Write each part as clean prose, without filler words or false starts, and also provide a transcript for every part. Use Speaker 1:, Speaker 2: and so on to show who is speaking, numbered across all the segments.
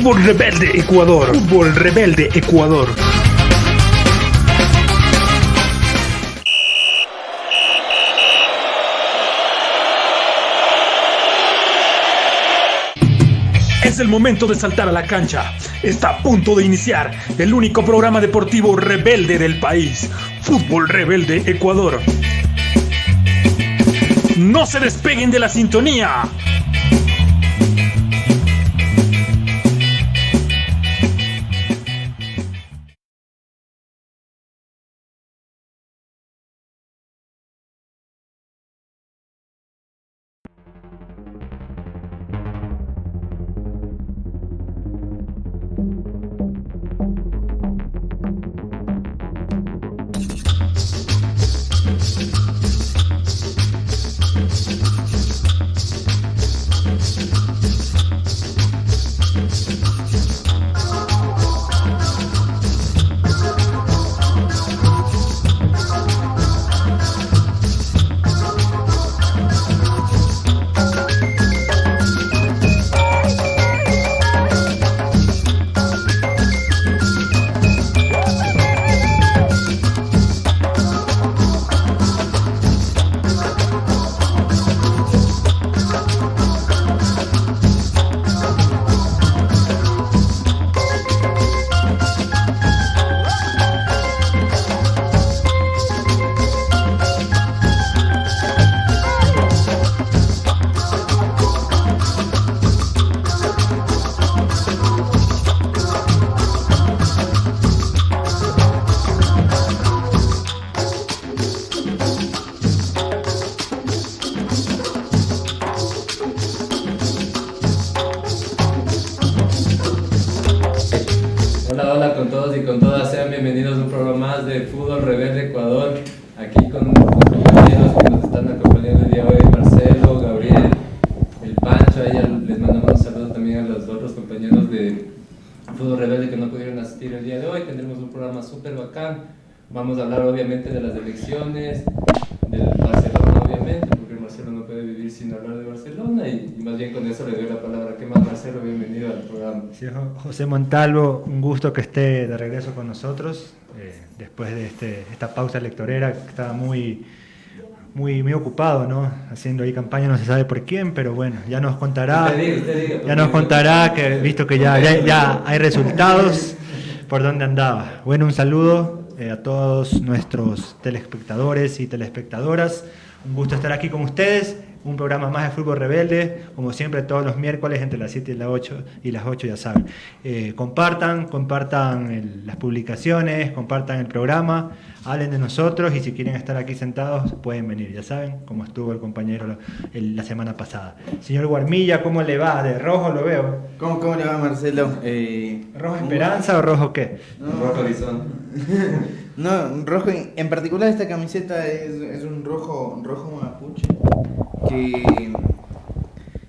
Speaker 1: Fútbol Rebelde Ecuador. Fútbol Rebelde Ecuador. Es el momento de saltar a la cancha. Está a punto de iniciar el único programa deportivo rebelde del país. Fútbol Rebelde Ecuador. No se despeguen de la sintonía.
Speaker 2: Hola con todos y con todas, sean bienvenidos a un programa más de Fútbol Rebelde Ecuador, aquí con los compañeros que nos están acompañando el día de hoy, Marcelo, Gabriel, el Pancho, ahí les mandamos un saludo también a los otros compañeros de Fútbol Rebelde que no pudieron asistir el día de hoy. Tendremos un programa súper bacán, vamos a hablar obviamente de las elecciones, del Barcelona obviamente, porque Marcelo no puede vivir sin hablar de Barcelona y más bien con eso le doy la palabra. ¿Qué más, Marcelo? Bienvenido al programa.
Speaker 3: Sí, José Montalvo, un gusto que esté de regreso con nosotros después de esta pausa electorera, que estaba muy ocupado, ¿no? Haciendo ahí campaña, no se sabe por quién, pero bueno, ya nos contará. Ya nos contará, que visto que ya hay resultados, por dónde andaba. Bueno, un saludo a todos nuestros telespectadores y telespectadoras. Un gusto estar aquí con ustedes. Un programa más de Fútbol Rebelde, como siempre todos los miércoles entre las 7 y las 8, ya saben. Compartan las publicaciones, compartan el programa, hablen de nosotros y si quieren estar aquí sentados pueden venir, ya saben, como estuvo el compañero la semana pasada. Señor Guarmilla, ¿cómo le va? De rojo lo veo.
Speaker 4: ¿Cómo le va, Marcelo?
Speaker 3: ¿Rojo Esperanza o rojo qué?
Speaker 4: No,
Speaker 2: Rojo Horizonte.
Speaker 4: No, rojo, en particular esta camiseta es un rojo mapuche,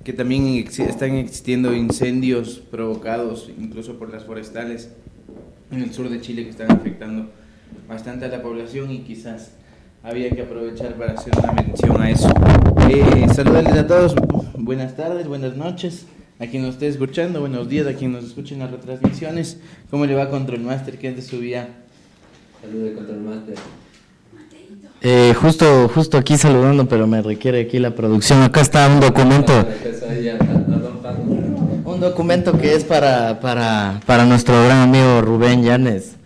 Speaker 4: que también están existiendo incendios provocados incluso por las forestales en el sur de Chile que están afectando bastante a la población y quizás había que aprovechar para hacer una mención a eso. Saludarles a todos, buenas tardes, buenas noches, a quien nos esté escuchando, buenos días a quien nos escuche en las retransmisiones. ¿Cómo le va Control Master? ¿Qué es de su vida?
Speaker 2: Saludos de Control Master.
Speaker 5: Justo aquí saludando, pero me requiere aquí la producción. Acá está un documento. Un documento que es para nuestro gran amigo Rubén Llanes,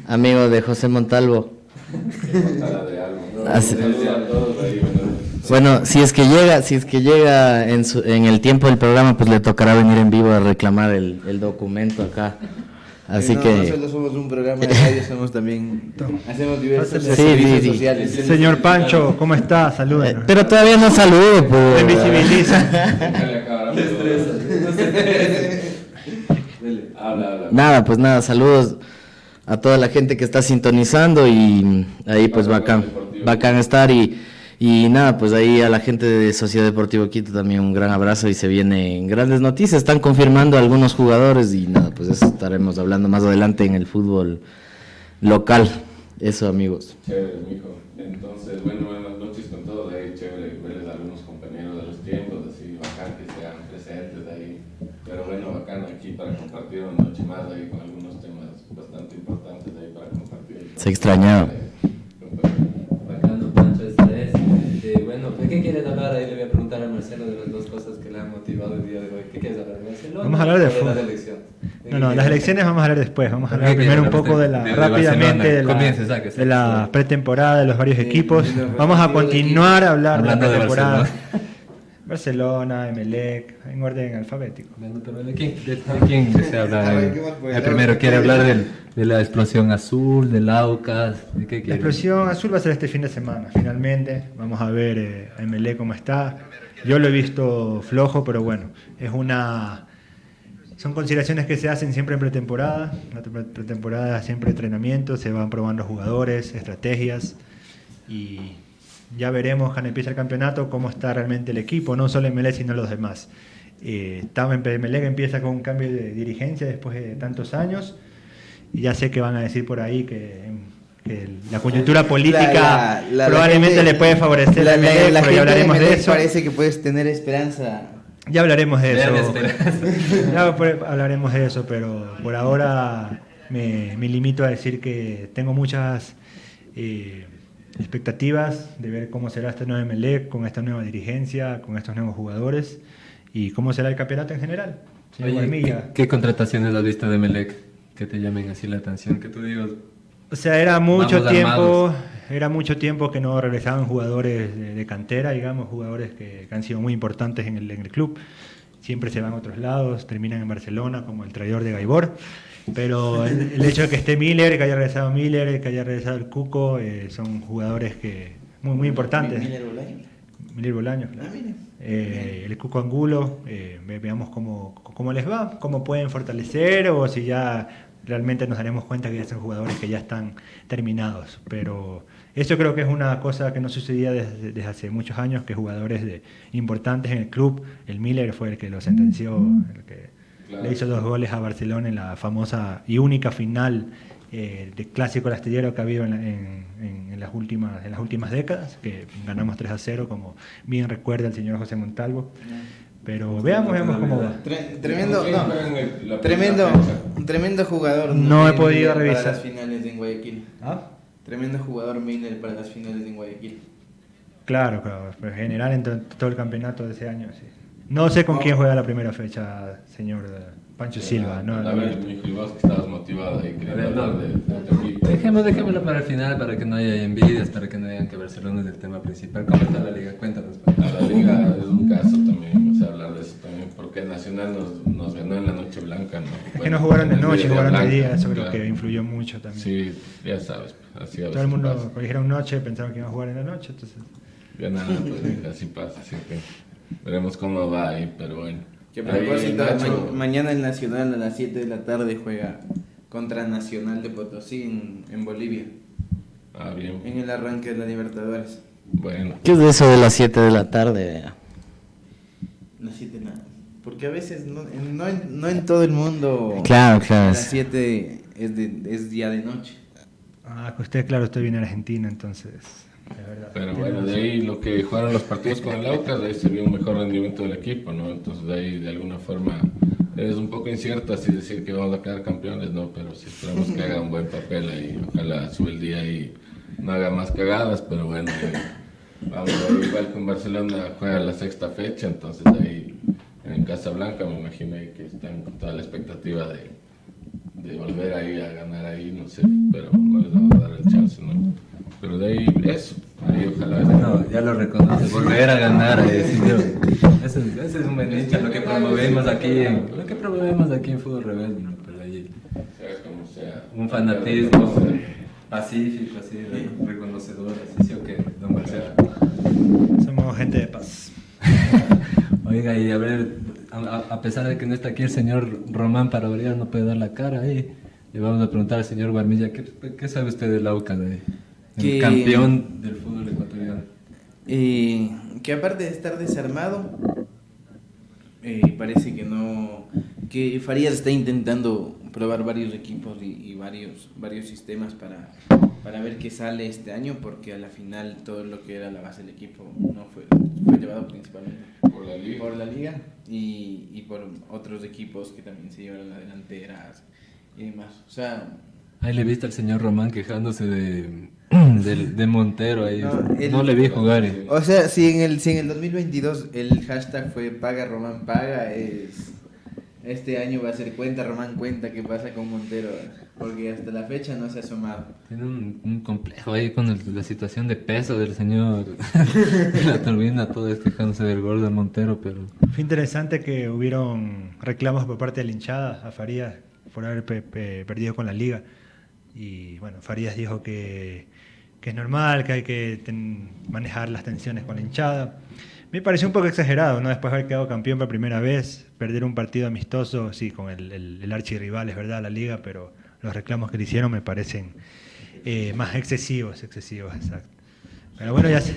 Speaker 5: amigo de José Montalvo. Bueno, si es que llega en el tiempo del programa, pues le tocará venir en vivo a reclamar el documento acá. Así que
Speaker 4: no solo somos un programa de radio, somos también hacemos diversos servicios sociales.
Speaker 3: Señor Pancho, ¿cómo está? Salúdenos.
Speaker 5: pero todavía no saludo, pues.
Speaker 3: Me invisibiliza.
Speaker 5: Nada, saludos a toda la gente que está sintonizando y ahí pues bacán estar y nada, pues ahí a la gente de Sociedad Deportivo Quito también un gran abrazo y se vienen grandes noticias, están confirmando algunos jugadores y nada, pues eso estaremos hablando más adelante en el fútbol local, eso amigos.
Speaker 6: Chévere, mijo. Entonces, bueno, buenas noches con todos, ahí chévere verles a algunos compañeros de los tiempos, así bacán que sean presentes ahí, pero bueno, bacán aquí para compartir compartir una noche más ahí con algunos temas bastante importantes ahí para compartir.
Speaker 5: Se extrañaba.
Speaker 2: Bacano, Pancho, esta es. Bueno, ¿de qué quieres hablar? Ahí le voy a preguntar a Marcelo de las dos cosas que le han motivado el día de hoy. ¿Qué quieres hablar? ¿De Barcelona?
Speaker 3: Vamos a hablar de fútbol.
Speaker 2: las elecciones.
Speaker 3: No, las elecciones vamos a hablar después. Vamos a hablar
Speaker 2: ¿De qué
Speaker 3: primero un
Speaker 2: quieres
Speaker 3: poco de
Speaker 2: hablar?
Speaker 3: la,
Speaker 2: De
Speaker 3: rápidamente
Speaker 2: Barcelona.
Speaker 3: de la,
Speaker 2: Comience, sáquese.
Speaker 3: de la pretemporada de los varios equipos.
Speaker 4: de los
Speaker 3: Vamos a
Speaker 4: partidos de
Speaker 3: continuar a hablar de la
Speaker 2: Hablando de
Speaker 3: pretemporada. Barcelona, Emelec, en orden alfabético.
Speaker 2: Bueno, pero ¿de quién desea hablar?
Speaker 4: Arranquemos por el
Speaker 2: Primero,
Speaker 4: Aucas.
Speaker 2: ¿quiere hablar de la explosión azul, del Aucas? ¿De qué
Speaker 3: La
Speaker 2: quiere?
Speaker 3: explosión azul va a ser este fin de semana, finalmente. Vamos a ver a Emelec cómo está. Yo lo he visto flojo, pero bueno, son consideraciones que se hacen siempre en pretemporada. La pretemporada siempre entrenamiento, se van probando jugadores, estrategias y ya veremos cuando empiece el campeonato cómo está realmente el equipo, no solo Emelec sino los demás. Emelec empieza con un cambio de dirigencia después de tantos años y ya sé que van a decir por ahí que la coyuntura política probablemente le puede favorecer a Emelec, pero ya hablaremos de eso.
Speaker 4: Parece que puedes tener esperanza.
Speaker 3: Ya hablaremos de eso.
Speaker 2: Vean esperanza.
Speaker 3: Ya hablaremos de eso, pero por ahora me limito a decir que tengo muchas expectativas de ver cómo será este nuevo Emelec, con esta nueva dirigencia, con estos nuevos jugadores y cómo será el campeonato en general. Señor
Speaker 2: Oye,
Speaker 3: Guarmilla.
Speaker 2: ¿qué contrataciones has visto de Melec que te llamen así la atención? Que tú digas,
Speaker 3: O sea, era mucho
Speaker 2: Vamos
Speaker 3: tiempo,
Speaker 2: armados.
Speaker 3: que no regresaban jugadores de cantera, digamos, jugadores que han sido muy importantes en el club. Siempre se van a otros lados, terminan en Barcelona, como el traidor de Gaibor. Pero el hecho de que esté Miller, que haya regresado Miller, que haya regresado el Cuco, son jugadores que muy importantes. Miller Bolaños, claro. El Cuco Angulo, veamos cómo les va, cómo pueden fortalecer o si ya realmente nos daremos cuenta que ya son jugadores que ya están terminados. Pero eso creo que es una cosa que no sucedía desde hace muchos años, que jugadores importantes en el club, el Miller fue el que lo sentenció, el que le hizo 2 goles a Barcelona en la famosa y única final de clásico astillero que ha habido en las últimas décadas, que ganamos 3-0, como bien recuerda el señor José Montalvo. Pero veamos cómo va.
Speaker 4: Tremendo jugador.
Speaker 3: No he
Speaker 4: Miller
Speaker 3: podido
Speaker 4: para
Speaker 3: revisar.
Speaker 4: las finales en Guayaquil.
Speaker 3: ¿Ah?
Speaker 4: Tremendo jugador Miller para las finales en Guayaquil.
Speaker 3: Claro, pero en general en todo el campeonato de ese año, sí. No sé con quién juega la primera fecha, señor Pancho Silva. No,
Speaker 6: A ver, mi hijo, y vos que estabas motivado ahí queriendo hablar de tu equipo.
Speaker 2: dejémoslo para el final, para que no haya envidias, para que no digan que Barcelona es el tema principal. ¿Cómo está la liga? Cuéntanos.
Speaker 6: A la liga es un caso también, o sea, hablar de eso también, porque Nacional nos ganó en la Noche Blanca, ¿no?
Speaker 3: Es que no jugaron de noche, jugaron de día, eso creo
Speaker 6: claro.
Speaker 3: que influyó mucho también.
Speaker 6: Sí, ya sabes, así a
Speaker 3: Todo
Speaker 6: veces
Speaker 3: el mundo,
Speaker 6: pasa.
Speaker 3: cuando dijeron noche, pensaron que iban a jugar en la noche, entonces...
Speaker 6: Ya nada, pues así pasa, así que veremos cómo va ahí, pero bueno.
Speaker 4: Que a
Speaker 6: Ahí,
Speaker 4: propósito,
Speaker 6: Nacho,
Speaker 4: mañana el Nacional a las 7 de la tarde juega contra Nacional de Potosí en Bolivia,
Speaker 6: bien,
Speaker 4: en el arranque de la Libertadores.
Speaker 6: bueno.
Speaker 5: ¿Qué es de eso de las 7 de la tarde?
Speaker 4: Las 7 nada. Porque a veces no en todo el mundo
Speaker 5: Claro.
Speaker 4: a las 7 es día de noche.
Speaker 3: Que usted, claro, usted viene a Argentina, entonces... Es verdad.
Speaker 6: Pero bueno, de ahí lo que jugaron los partidos con el Aucas, de ahí se vio un mejor rendimiento del equipo, ¿no? Entonces de ahí de alguna forma es un poco incierto así decir que vamos a quedar campeones, ¿no? Pero sí esperamos que haga un buen papel ahí, ojalá sube el día y no haga más cagadas, pero bueno, vamos a ver, igual con Barcelona juega la 6ª fecha, entonces de ahí en Casablanca me imagino ahí que están con toda la expectativa de volver ahí a ganar ahí, no sé, pero no les vamos a dar el chance, ¿no? Pero de ahí eso, ahí ojalá.
Speaker 2: No, ya lo reconoces, volver a ganar. Ese es un buen hincha, lo que promovemos aquí en Fútbol Rebelde, ¿no? Pero ahí,
Speaker 6: Sea como sea.
Speaker 2: un fanatismo pacífico, así, reconocedor, así, ¿sí o qué, don Marcelo?
Speaker 3: Somos gente de paz.
Speaker 2: Oiga, y a ver, a pesar de que no está aquí el señor Román para variar, no puede dar la cara ahí, le vamos a preguntar al señor Guarmilla, ¿qué sabe usted del Aucas, el campeón del fútbol ecuatoriano?
Speaker 4: Que aparte de estar desarmado, parece que Farías está intentando probar varios equipos y varios sistemas para ver qué sale este año, porque a la final todo lo que era la base del equipo no fue llevado principalmente
Speaker 6: por la liga.
Speaker 4: por la liga y por otros equipos que también se llevaron la delantera y demás. O sea,
Speaker 2: Ahí le viste al señor Román quejándose de Montero ahí.
Speaker 4: No,
Speaker 2: No le vi jugar.
Speaker 4: o sea, si en el 2022 el hashtag fue paga Román paga, este año va a ser cuenta Román cuenta qué pasa con Montero, porque hasta la fecha no se ha asomado.
Speaker 2: Tiene un complejo ahí con la situación de peso del señor. La turbina, todo es quejándose del gol de Montero, pero...
Speaker 3: Fue interesante que hubieron reclamos por parte de la hinchada a Farías por haber perdido con la liga. Y bueno, Farías dijo que es normal, que hay que manejar las tensiones con la hinchada. Me pareció un poco exagerado, ¿no? Después de haber quedado campeón por primera vez, perder un partido amistoso, sí, con el archirrival, es verdad, la liga, pero los reclamos que le hicieron me parecen más excesivos, exacto. Pero bueno, ya sé.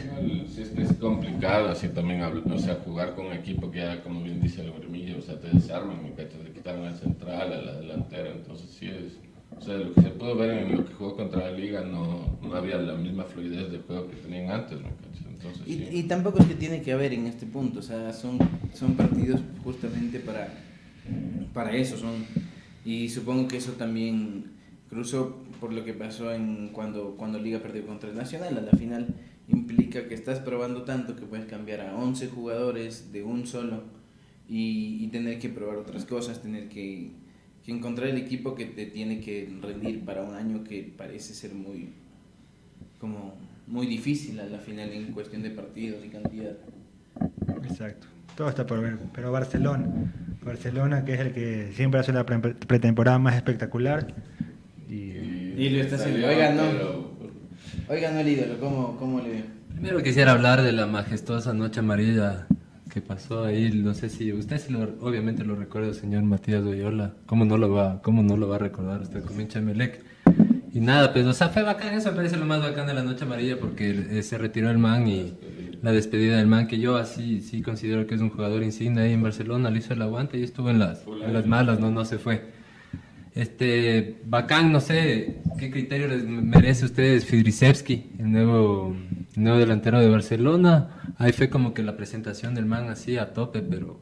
Speaker 6: Sí, es complicado así también, o sea, jugar con un equipo que ya, como bien dice el Grimillo, o sea, te desarman, te quitaron al central, a la delantera, entonces sí es... O sea, lo que se pudo ver en lo que jugó contra la liga no había la misma fluidez de juego que tenían antes, ¿no? Entonces, sí.
Speaker 4: Y tampoco es que tiene que haber en este punto, o sea, son partidos justamente para eso, y supongo que eso también cruzó por lo que pasó cuando Liga perdió contra el Nacional. A la final implica que estás probando tanto que puedes cambiar a 11 jugadores de un solo y tener que probar otras cosas, tener que encontrar el equipo que te tiene que rendir para un año que parece ser muy difícil a la final en cuestión de partidos y cantidad.
Speaker 3: Exacto. Todo está por ver. Pero Barcelona, que es el que siempre hace la pretemporada más espectacular.
Speaker 4: Y lo está haciendo. Oigan, no el ídolo, ¿cómo le ve?
Speaker 2: Primero quisiera hablar de la majestuosa noche amarilla que pasó ahí. No sé si usted obviamente lo recuerda, señor Matías Oyola. ¿Cómo no lo va a recordar usted como hincha de Melec? Y nada, pues, o sea, fue bacán, eso me parece lo más bacán de la noche amarilla, porque se retiró el man y la despedida del man, que yo así sí considero que es un jugador insigne ahí en Barcelona, le hizo el aguante y estuvo en las malas, no se fue. Bacán, no sé qué criterio les merece a ustedes Fidrisevski, el nuevo delantero de Barcelona. Ahí fue como que la presentación del man así a tope, pero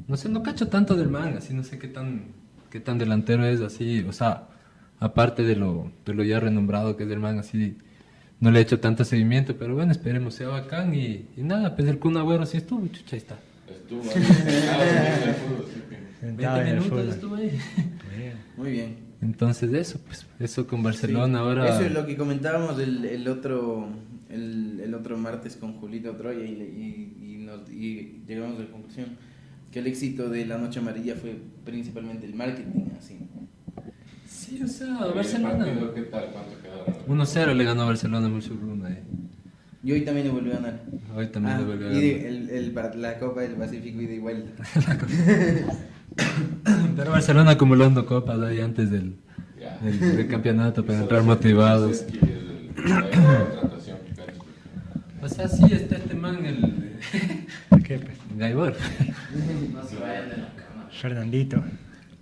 Speaker 2: no sé, no cacho tanto del man, así no sé qué tan delantero es así, o sea, aparte de lo ya renombrado que es el man, así no le he hecho tanto seguimiento, pero bueno, esperemos sea bacán y nada, pues el Kun Agüero sí estuvo, chucha, ahí está.
Speaker 6: Estuvo ahí,
Speaker 3: Sentado
Speaker 2: 20
Speaker 3: en el
Speaker 2: minutos
Speaker 3: fútbol.
Speaker 2: estuvo ahí.
Speaker 4: Muy bien.
Speaker 2: Entonces eso con Barcelona
Speaker 4: Sí,
Speaker 2: ahora...
Speaker 4: eso es lo que comentábamos el otro martes con Julito Troya y llegamos a la conclusión que el éxito de la Noche Amarilla fue principalmente el marketing, así.
Speaker 2: Sí, o sea, Barcelona.
Speaker 6: ¿Qué tal? ¿Cuánto quedaron?
Speaker 2: 1-0 le ganó a Barcelona mucho Bruno ahí.
Speaker 4: Y hoy también le volvió a ganar.
Speaker 2: Hoy también le volvió a
Speaker 4: Y
Speaker 2: ganar.
Speaker 4: la Copa del Pacífico ida igual.
Speaker 2: Pero Barcelona acumulando copas ahí antes del campeonato para entrar motivados. O sea, sí, está este man,
Speaker 3: ¿Qué, pues?
Speaker 2: Gaibor.
Speaker 3: Fernandito.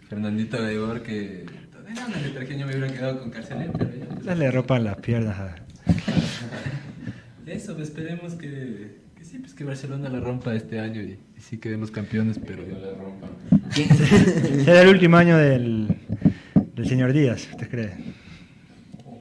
Speaker 2: Fernandito Gaibor, que todavía no le traje, yo me hubiera quedado con Carcelén, pero ya.
Speaker 3: Esas le ropan las piernas a...
Speaker 2: Eso, pues, esperemos que sí, pues que Barcelona la rompa este año y sí quedemos campeones, pero...
Speaker 6: No le rompan.
Speaker 3: Era el último año del señor Díaz, ¿usted cree?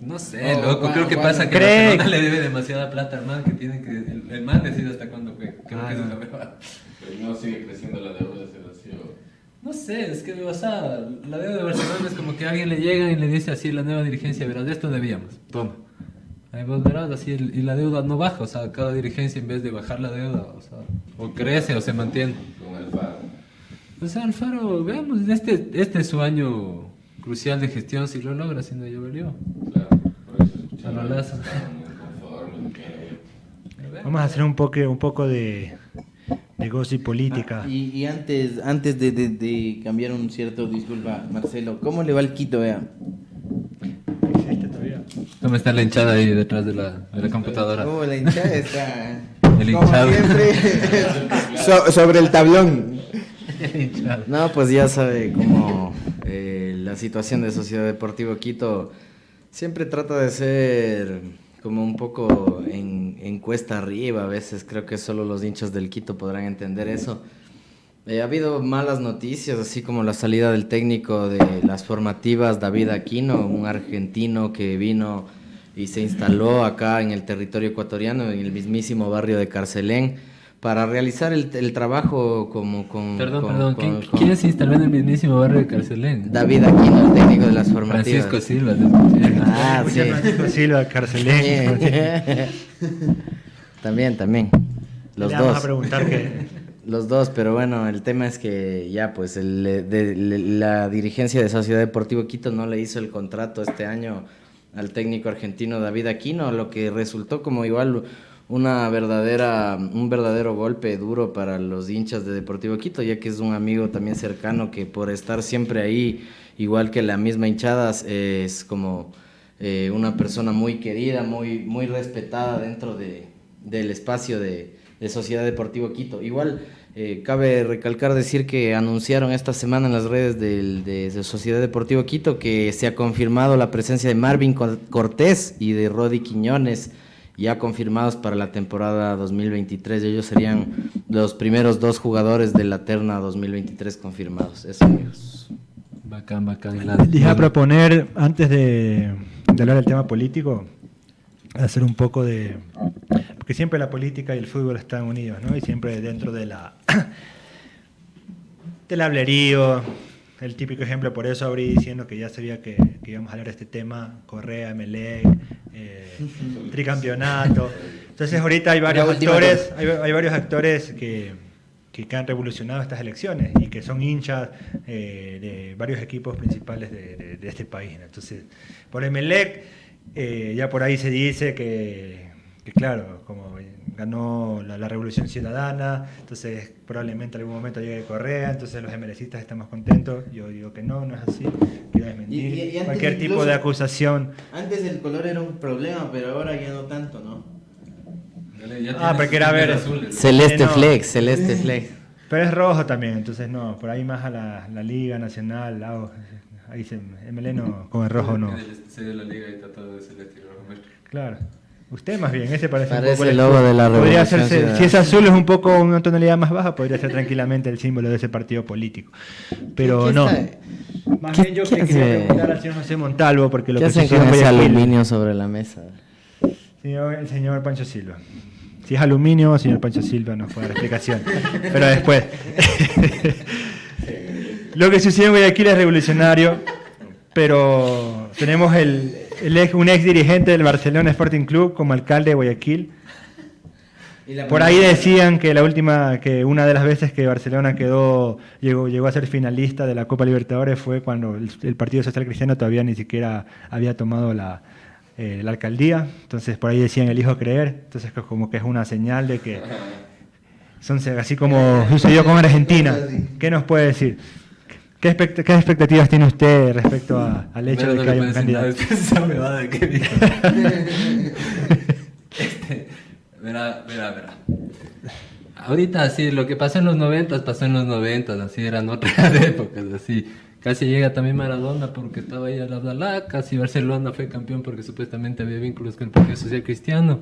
Speaker 2: No sé, loco, creo que pasa que
Speaker 3: cree-
Speaker 2: Barcelona le debe demasiada plata al man, que tiene que... El man decide hasta cuándo juega, creo que eso es lo mejor.
Speaker 6: Pero no sigue creciendo la deuda, se vació.
Speaker 2: No sé, es que, o sea, la deuda de Barcelona es como que alguien le llega y le dice así la nueva dirigencia, verás, de esto debíamos, toma. Ahí vos verás, así, y la deuda no baja, o sea, cada dirigencia en vez de bajar la deuda, o sea, o crece o se mantiene.
Speaker 6: Con Alfaro.
Speaker 2: O sea, Alfaro, veamos, este es su año crucial de gestión, si lo logra, si no ya valió.
Speaker 6: Claro, por eso escuchaba.
Speaker 2: A la laza.
Speaker 3: Vamos a hacer un poco de gossip política.
Speaker 4: Y antes de cambiar un cierto, disculpa, Marcelo, ¿cómo le va el Quito, vea?
Speaker 3: ¿Existe todavía?
Speaker 2: ¿Cómo está la hinchada ahí detrás de la computadora?
Speaker 4: La hinchada está...
Speaker 2: El
Speaker 4: como
Speaker 2: hinchado.
Speaker 4: siempre, sobre el tablón.
Speaker 5: No, pues ya sabe cómo la situación de Sociedad Deportivo Quito siempre trata de ser como un poco en cuesta arriba a veces. Creo que solo los hinchas del Quito podrán entender eso. Ha habido malas noticias, así como la salida del técnico de las formativas, David Aquino, un argentino que vino y se instaló acá en el territorio ecuatoriano, en el mismísimo barrio de Carcelén, para realizar el trabajo como con...
Speaker 2: Perdón, ¿quién se instaló en el mismísimo barrio de Carcelén?
Speaker 5: David Aquino, el técnico de las formativas.
Speaker 2: Francisco Silva.
Speaker 5: Ah, sí.
Speaker 3: Francisco Silva, Carcelén.
Speaker 5: También. Los
Speaker 3: Le
Speaker 5: dos.
Speaker 3: vamos a preguntar que...
Speaker 5: Los dos, pero bueno, el tema es que ya pues la dirigencia de Sociedad Deportivo Quito no le hizo el contrato este año al técnico argentino David Aquino, lo que resultó como igual un verdadero golpe duro para los hinchas de Deportivo Quito, ya que es un amigo también cercano que por estar siempre ahí, igual que la misma hinchada, es como una persona muy querida, muy respetada dentro del espacio de Sociedad Deportivo Quito. Igual cabe recalcar decir que anunciaron esta semana en las redes de Sociedad Deportivo Quito que se ha confirmado la presencia de Marvin Cortés y de Rodi Quiñones, ya confirmados para la temporada 2023. Ellos serían los primeros 2 jugadores de la terna 2023 confirmados. Eso, amigos.
Speaker 2: Bacán.
Speaker 3: Les iba a proponer, antes de hablar del tema político, hacer un poco de... Porque siempre la política y el fútbol están unidos, ¿no? Y siempre dentro del hablerío, el típico ejemplo, por eso abrí diciendo que ya sabía que íbamos a hablar de este tema, Correa, Emelec, tricampeonato. Entonces ahorita hay varios actores que han revolucionado estas elecciones y que son hinchas de varios equipos principales de este país, ¿no? Entonces, por Emelec, ya por ahí se dice que claro, como ganó la Revolución Ciudadana, entonces probablemente en algún momento llegue Correa, entonces los emelecistas estamos contentos. Yo digo que no es así, que es mentir.
Speaker 4: Y
Speaker 3: Cualquier tipo de acusación.
Speaker 4: Antes el color era un problema, pero ahora ya no tanto, ¿no?
Speaker 3: Porque era ver
Speaker 5: Celeste
Speaker 3: no.
Speaker 5: Flex.
Speaker 3: Pero es rojo también, entonces no, por ahí más a la Liga Nacional, ahí MLE con el rojo no.
Speaker 2: Se dio la liga y está todo de celeste y rojo.
Speaker 3: Claro. Usted más bien, ese parece un
Speaker 5: Parece
Speaker 3: poco
Speaker 5: el logo de la
Speaker 3: podría
Speaker 5: Revolución
Speaker 3: hacerse,
Speaker 5: Ciudadana.
Speaker 3: si es azul es un poco una tonalidad más baja, podría ser tranquilamente el símbolo de ese partido político. Pero
Speaker 5: ¿Qué
Speaker 3: no.
Speaker 5: está?
Speaker 3: Más
Speaker 5: ¿Qué-
Speaker 3: bien yo
Speaker 5: qué
Speaker 3: que quería
Speaker 5: hace?
Speaker 3: preguntar al señor José Montalvo, porque lo
Speaker 5: ¿Qué
Speaker 3: que
Speaker 5: hacen
Speaker 3: sucedió
Speaker 5: con
Speaker 3: en
Speaker 5: ese
Speaker 3: Guayaquil,
Speaker 5: aluminio sobre la mesa?
Speaker 3: el señor Pancho Silva. Si es aluminio, señor Pancho Silva nos puede dar explicación. Pero después. Lo que sucedió en Guayaquil es revolucionario, pero tenemos un ex dirigente del Barcelona Sporting Club como alcalde de Guayaquil. Por ahí decían que una de las veces que Barcelona llegó a ser finalista de la Copa Libertadores fue cuando el Partido Social Cristiano todavía ni siquiera había tomado la alcaldía. Entonces por ahí decían elijo creer. Entonces como que es una señal de que son así como sucedió con Argentina. ¿Qué nos puede decir? ¿Qué expectativas tiene usted respecto al hecho de que haya un candidato?
Speaker 2: Esa huevada de que dijo. Verá. Ahorita sí, lo que pasó en los 90 pasó en los 90, así eran otras épocas, así. Casi llega también Maradona porque estaba ahí al Abdalá, casi Barcelona fue campeón porque supuestamente había vínculos con el Partido Social Cristiano.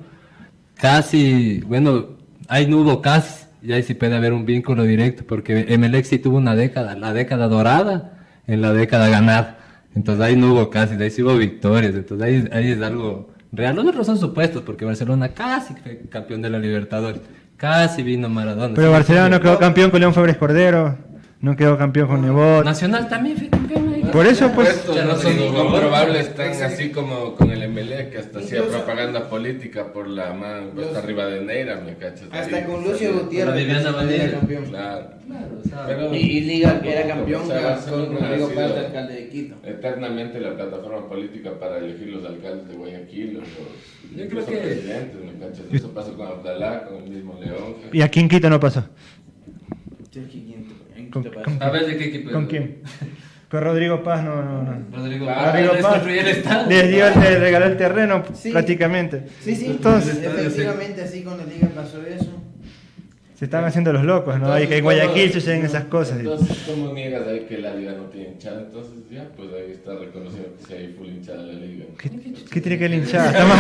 Speaker 2: Casi, bueno, ahí no hubo casi, y ahí sí puede haber un vínculo directo porque Emelec sí tuvo una década, la década dorada en la década ganada. Entonces ahí no hubo casi, de ahí sí hubo victorias, entonces ahí es algo real. Los otros son supuestos porque Barcelona casi fue campeón de la Libertadores, casi vino Maradona.
Speaker 3: Pero
Speaker 2: Sí,
Speaker 3: Barcelona no quedó campeón con León Febres Cordero, no quedó campeón con Nebot.
Speaker 2: Nacional también fue campeón ahí.
Speaker 3: Por eso, pues,
Speaker 6: Estos no son comprobables tan así como con el Emelec, que hasta hacía propaganda política por la mano, hasta arriba de Neira, me cachas.
Speaker 4: Hasta
Speaker 6: Ahí,
Speaker 4: con Lucio
Speaker 6: salió.
Speaker 4: Gutiérrez,
Speaker 2: Con Viviana
Speaker 4: que
Speaker 2: Valera.
Speaker 4: era campeón.
Speaker 6: Claro.
Speaker 2: O sea,
Speaker 6: Pero-
Speaker 4: Y Liga, que era campeón,
Speaker 6: O sea,
Speaker 4: con
Speaker 6: Barcelona
Speaker 4: Rodrigo
Speaker 6: ha sido
Speaker 4: Paz, alcalde de Quito.
Speaker 6: eternamente la plataforma política para elegir los alcaldes de Guayaquil, los
Speaker 2: Yo
Speaker 6: incluso
Speaker 2: creo que-
Speaker 6: presidentes, me cachas. Eso pasa con Abdalá, con el mismo León.
Speaker 3: y aquí en Quito no pasó.
Speaker 4: ¿Con
Speaker 2: a ver de qué equipo.
Speaker 3: ¿Con quién? Con Rodrigo Paz no.
Speaker 2: Rodrigo
Speaker 6: Claro,
Speaker 2: Paz. Construyó el estadio.
Speaker 3: Le regaló el terreno
Speaker 4: Sí.
Speaker 3: prácticamente.
Speaker 4: Sí,
Speaker 3: Entonces,
Speaker 4: efectivamente así con la Liga pasó eso.
Speaker 3: Se están haciendo los locos, ¿no? Hay que en Guayaquil suceden esas cosas.
Speaker 6: Entonces, ¿cómo niegas ahí que la liga no tiene hinchada? Entonces, ya, pues ahí está reconocido que sí hay full hinchada en la liga.
Speaker 3: ¿Qué tiene que el hinchada? Estamos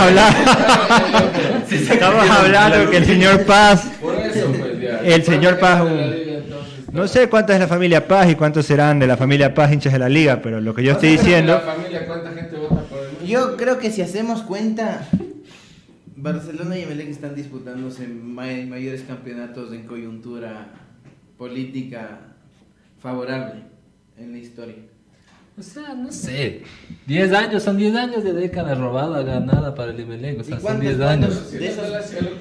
Speaker 3: hablando que el señor Paz,
Speaker 6: Por eso, pues ya.
Speaker 3: el señor Paz,
Speaker 6: De la liga, entonces,
Speaker 3: no sé cuánta es la familia Paz y cuántos serán de la familia Paz hinchas de la liga, pero lo que yo estoy diciendo...
Speaker 6: La familia, ¿cuánta gente vota por el
Speaker 4: Yo creo que si hacemos cuenta, Barcelona y Emelec están disputándose mayores campeonatos en coyuntura política favorable en la historia.
Speaker 2: O sea, no sé. 10 años, son 10 años de década robada, ganada para el Emelec. O sea, son 10 años.
Speaker 4: De esos,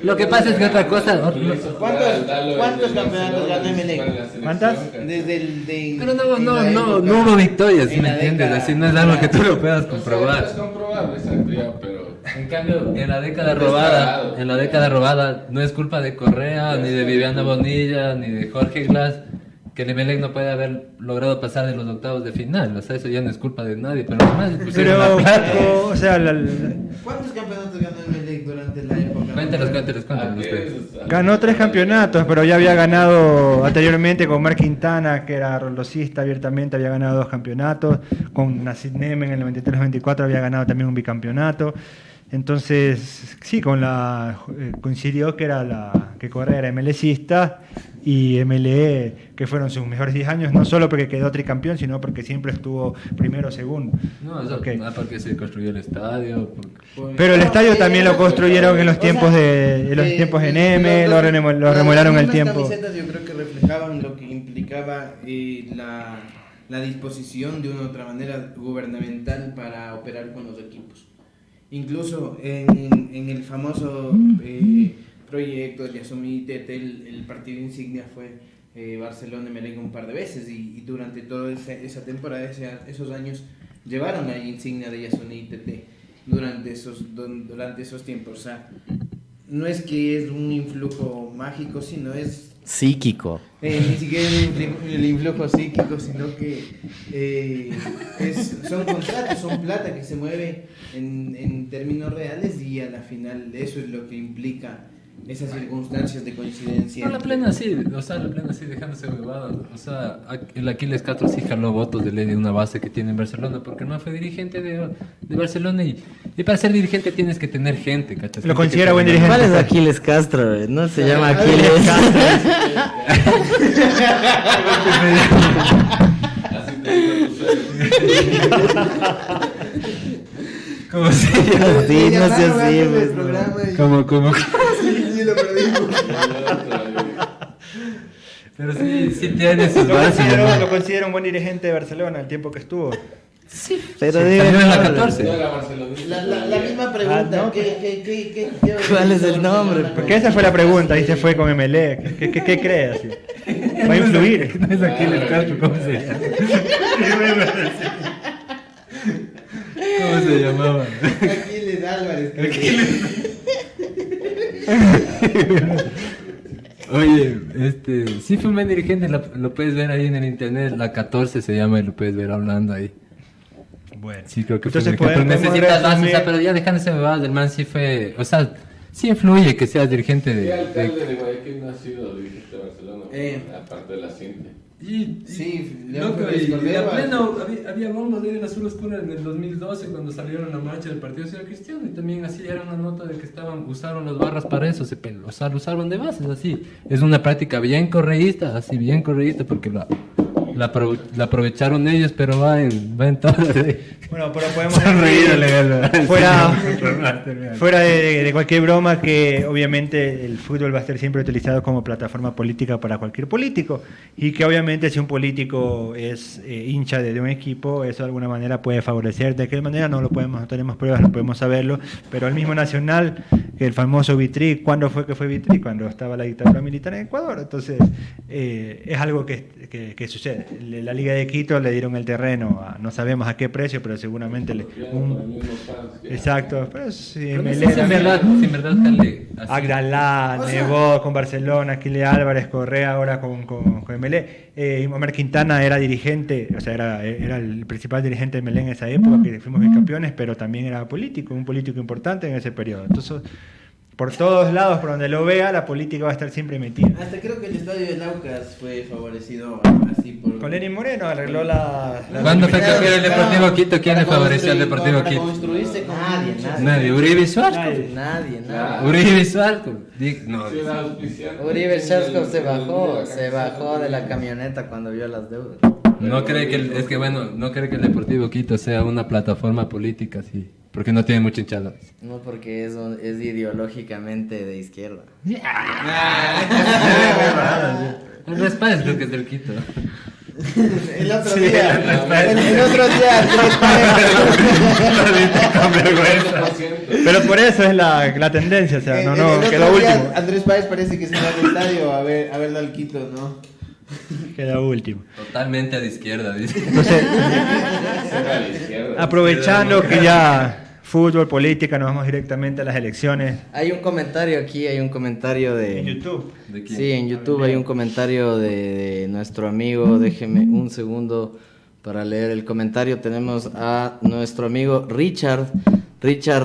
Speaker 2: Lo que pasa es que otra cosa.
Speaker 4: ¿Cuántos campeonatos ganó Emelec?
Speaker 3: ¿Cuántas?
Speaker 4: Desde el de.
Speaker 2: Pero no hubo victorias, ¿sí me entiendes? Así no es algo que tú lo puedas
Speaker 6: Es
Speaker 2: comprobar.
Speaker 6: comprobable, exacto, ya, pero...
Speaker 2: En cambio, en la década robada, no es culpa de Correa, ni de Viviana Bonilla, ni de Jorge Glass, que el Emelec no puede haber logrado pasar de los octavos de final. O sea, eso ya no es culpa de nadie, pero además le pusieron
Speaker 3: Pero,
Speaker 2: la pica.
Speaker 3: o sea,
Speaker 4: ¿Cuántos campeonatos ganó Emelec durante la época?
Speaker 2: Cuéntanos.
Speaker 3: ganó 3 campeonatos, pero ya había ganado anteriormente con Marc Quintana, que era rondocista abiertamente, había ganado 2 campeonatos, con Nassid Nemen en el 93-94 había ganado también un bicampeonato. Entonces, sí, coincidió que que Correa era MLCista y MLE, que fueron sus mejores 10 años, no solo porque quedó tricampeón, sino porque siempre estuvo primero o segundo.
Speaker 2: No, eso
Speaker 3: Okay.
Speaker 2: no, porque se construyó el estadio.
Speaker 3: Pero el estadio también lo construyeron en los tiempos de Neme, lo remodelaron el tiempo.
Speaker 4: Las camisetas yo creo que reflejaban lo que implicaba la disposición de una u otra manera gubernamental para operar con los equipos. Incluso en el famoso proyecto de Yasumi Tete, el partido insignia fue Barcelona-Emelec un par de veces y durante toda esa temporada, esos años, llevaron la insignia de Yasuni Tete durante esos tiempos. O sea, no es que es un influjo mágico, sino es...
Speaker 5: Psíquico.
Speaker 4: ni siquiera el influjo psíquico, sino que son contratos, son plata que se mueve en términos reales y a la final eso es lo que implica esas circunstancias de coincidencia.
Speaker 2: No, la plena sí, dejándose huevadas. O sea, el Aquiles Castro sí jaló votos de ley de una base que tiene en Barcelona, porque no fue dirigente de Barcelona y para ser dirigente tienes que tener gente, ¿cachas?
Speaker 3: Lo considera buen dirigente.
Speaker 5: ¿Cuál es Aquiles Castro? No se llama Aquiles Castro.
Speaker 2: ¿Cómo se llama?
Speaker 5: Sí, no sé así.
Speaker 2: ¿Cómo?
Speaker 4: Sí, lo perdimos.
Speaker 2: Pero sí tiene sus
Speaker 3: Lo
Speaker 2: bases.
Speaker 3: considera un buen dirigente de Barcelona el tiempo que estuvo.
Speaker 2: Sí,
Speaker 5: Pero
Speaker 2: salió
Speaker 5: dime,
Speaker 2: en la
Speaker 5: no,
Speaker 2: 14.
Speaker 6: No era barcelonista.
Speaker 4: La misma pregunta.
Speaker 3: Ah, ¿no?
Speaker 4: ¿Cuál
Speaker 5: es el nombre?
Speaker 3: Porque esa fue la pregunta, ahí se fue con MLE. ¿Qué crees? Así? ¿Va a influir?
Speaker 2: No es Aquiles Castro, ¿cómo se llama? ¿Cómo se llamaba?
Speaker 4: Aquiles Álvarez.
Speaker 2: Oye, sí fue un buen dirigente, lo puedes ver ahí en el internet, la 14 se llama y lo puedes ver hablando ahí.
Speaker 3: Bueno,
Speaker 2: Sí, creo que
Speaker 3: entonces
Speaker 2: fue. Pero necesitas bases, o
Speaker 3: resumir-
Speaker 2: sea, pero ya dejándose bebadas, el man sí fue, o sea, sí influye que seas dirigente
Speaker 6: ¿Qué
Speaker 2: de...
Speaker 6: alcalde de Guayaquil no ha sido dirigente de Barcelona? Aparte de la Cinta.
Speaker 4: Sí,
Speaker 2: loco,
Speaker 4: León Félix
Speaker 2: y
Speaker 4: Cordero.
Speaker 2: la plena, había bombas ahí en Azul Oscura en el 2012 cuando salieron la marcha del Partido Social Cristiano y también así era una nota de que usaron las barras para eso, o sea, lo usaron de bases, así. Es una práctica bien correísta, porque la aprovecharon ellos, pero va en todo.
Speaker 3: Bueno, pero podemos
Speaker 2: Sonreír,
Speaker 3: decir,
Speaker 2: legal.
Speaker 3: fuera de cualquier broma, que obviamente el fútbol va a ser siempre utilizado como plataforma política para cualquier político y que obviamente si un político es hincha de un equipo, eso de alguna manera puede favorecer. De qué manera no tenemos pruebas, no podemos saberlo, pero el mismo Nacional, que el famoso Vitri, ¿cuándo fue que fue Vitri? Cuando estaba la dictadura militar en Ecuador. Entonces es algo que sucede. La Liga de Quito le dieron el terreno, no sabemos a qué precio, pero seguramente exacto, pero sí,
Speaker 2: En verdad, Jale, así.
Speaker 3: Agdalá, Nebot con Barcelona, Aquiles Álvarez, Correa ahora con MLE. Omar Quintana era dirigente, o sea, era el principal dirigente de MLE en esa época, que fuimos bicampeones, pero también era político, un político importante en ese periodo. Entonces, por todos lados, por donde lo vea, la política va a estar siempre metida.
Speaker 4: Hasta creo que el estadio de Laucas fue favorecido así por...
Speaker 3: Con Lenin Moreno arregló la
Speaker 2: ¿Cuándo fue campeón el Deportivo Quito? ¿Quién le favoreció al Deportivo
Speaker 4: para
Speaker 2: Quito?
Speaker 4: construirse con...
Speaker 2: Nadie. Uribe Suárez.
Speaker 3: Nadie.
Speaker 2: Uribe Suárez. No.
Speaker 5: Uribe Sharkov se bajó de la camioneta cuando vio las deudas.
Speaker 2: No cree que no cree que el Deportivo Quito sea una plataforma política, sí, porque no tiene mucha hinchada.
Speaker 5: No, porque es ideológicamente de izquierda.
Speaker 2: El Respáez creo que es del Quito.
Speaker 4: El otro día, el otro día,
Speaker 3: Pero por eso es la tendencia, o sea, no,
Speaker 4: el
Speaker 3: quedó
Speaker 4: otro día,
Speaker 3: último.
Speaker 4: Andrés Páez parece que se va al estadio a verlo al Quito, ¿no?
Speaker 3: Queda último.
Speaker 2: Totalmente de izquierda, dice.
Speaker 3: Entonces, aprovechando que ya fútbol, política, nos vamos directamente a las elecciones.
Speaker 5: Hay un comentario aquí, de...
Speaker 3: En YouTube.
Speaker 2: ¿De quién?
Speaker 5: Sí, en YouTube hay un comentario de nuestro amigo. Déjeme un segundo para leer el comentario. Tenemos a nuestro amigo Richard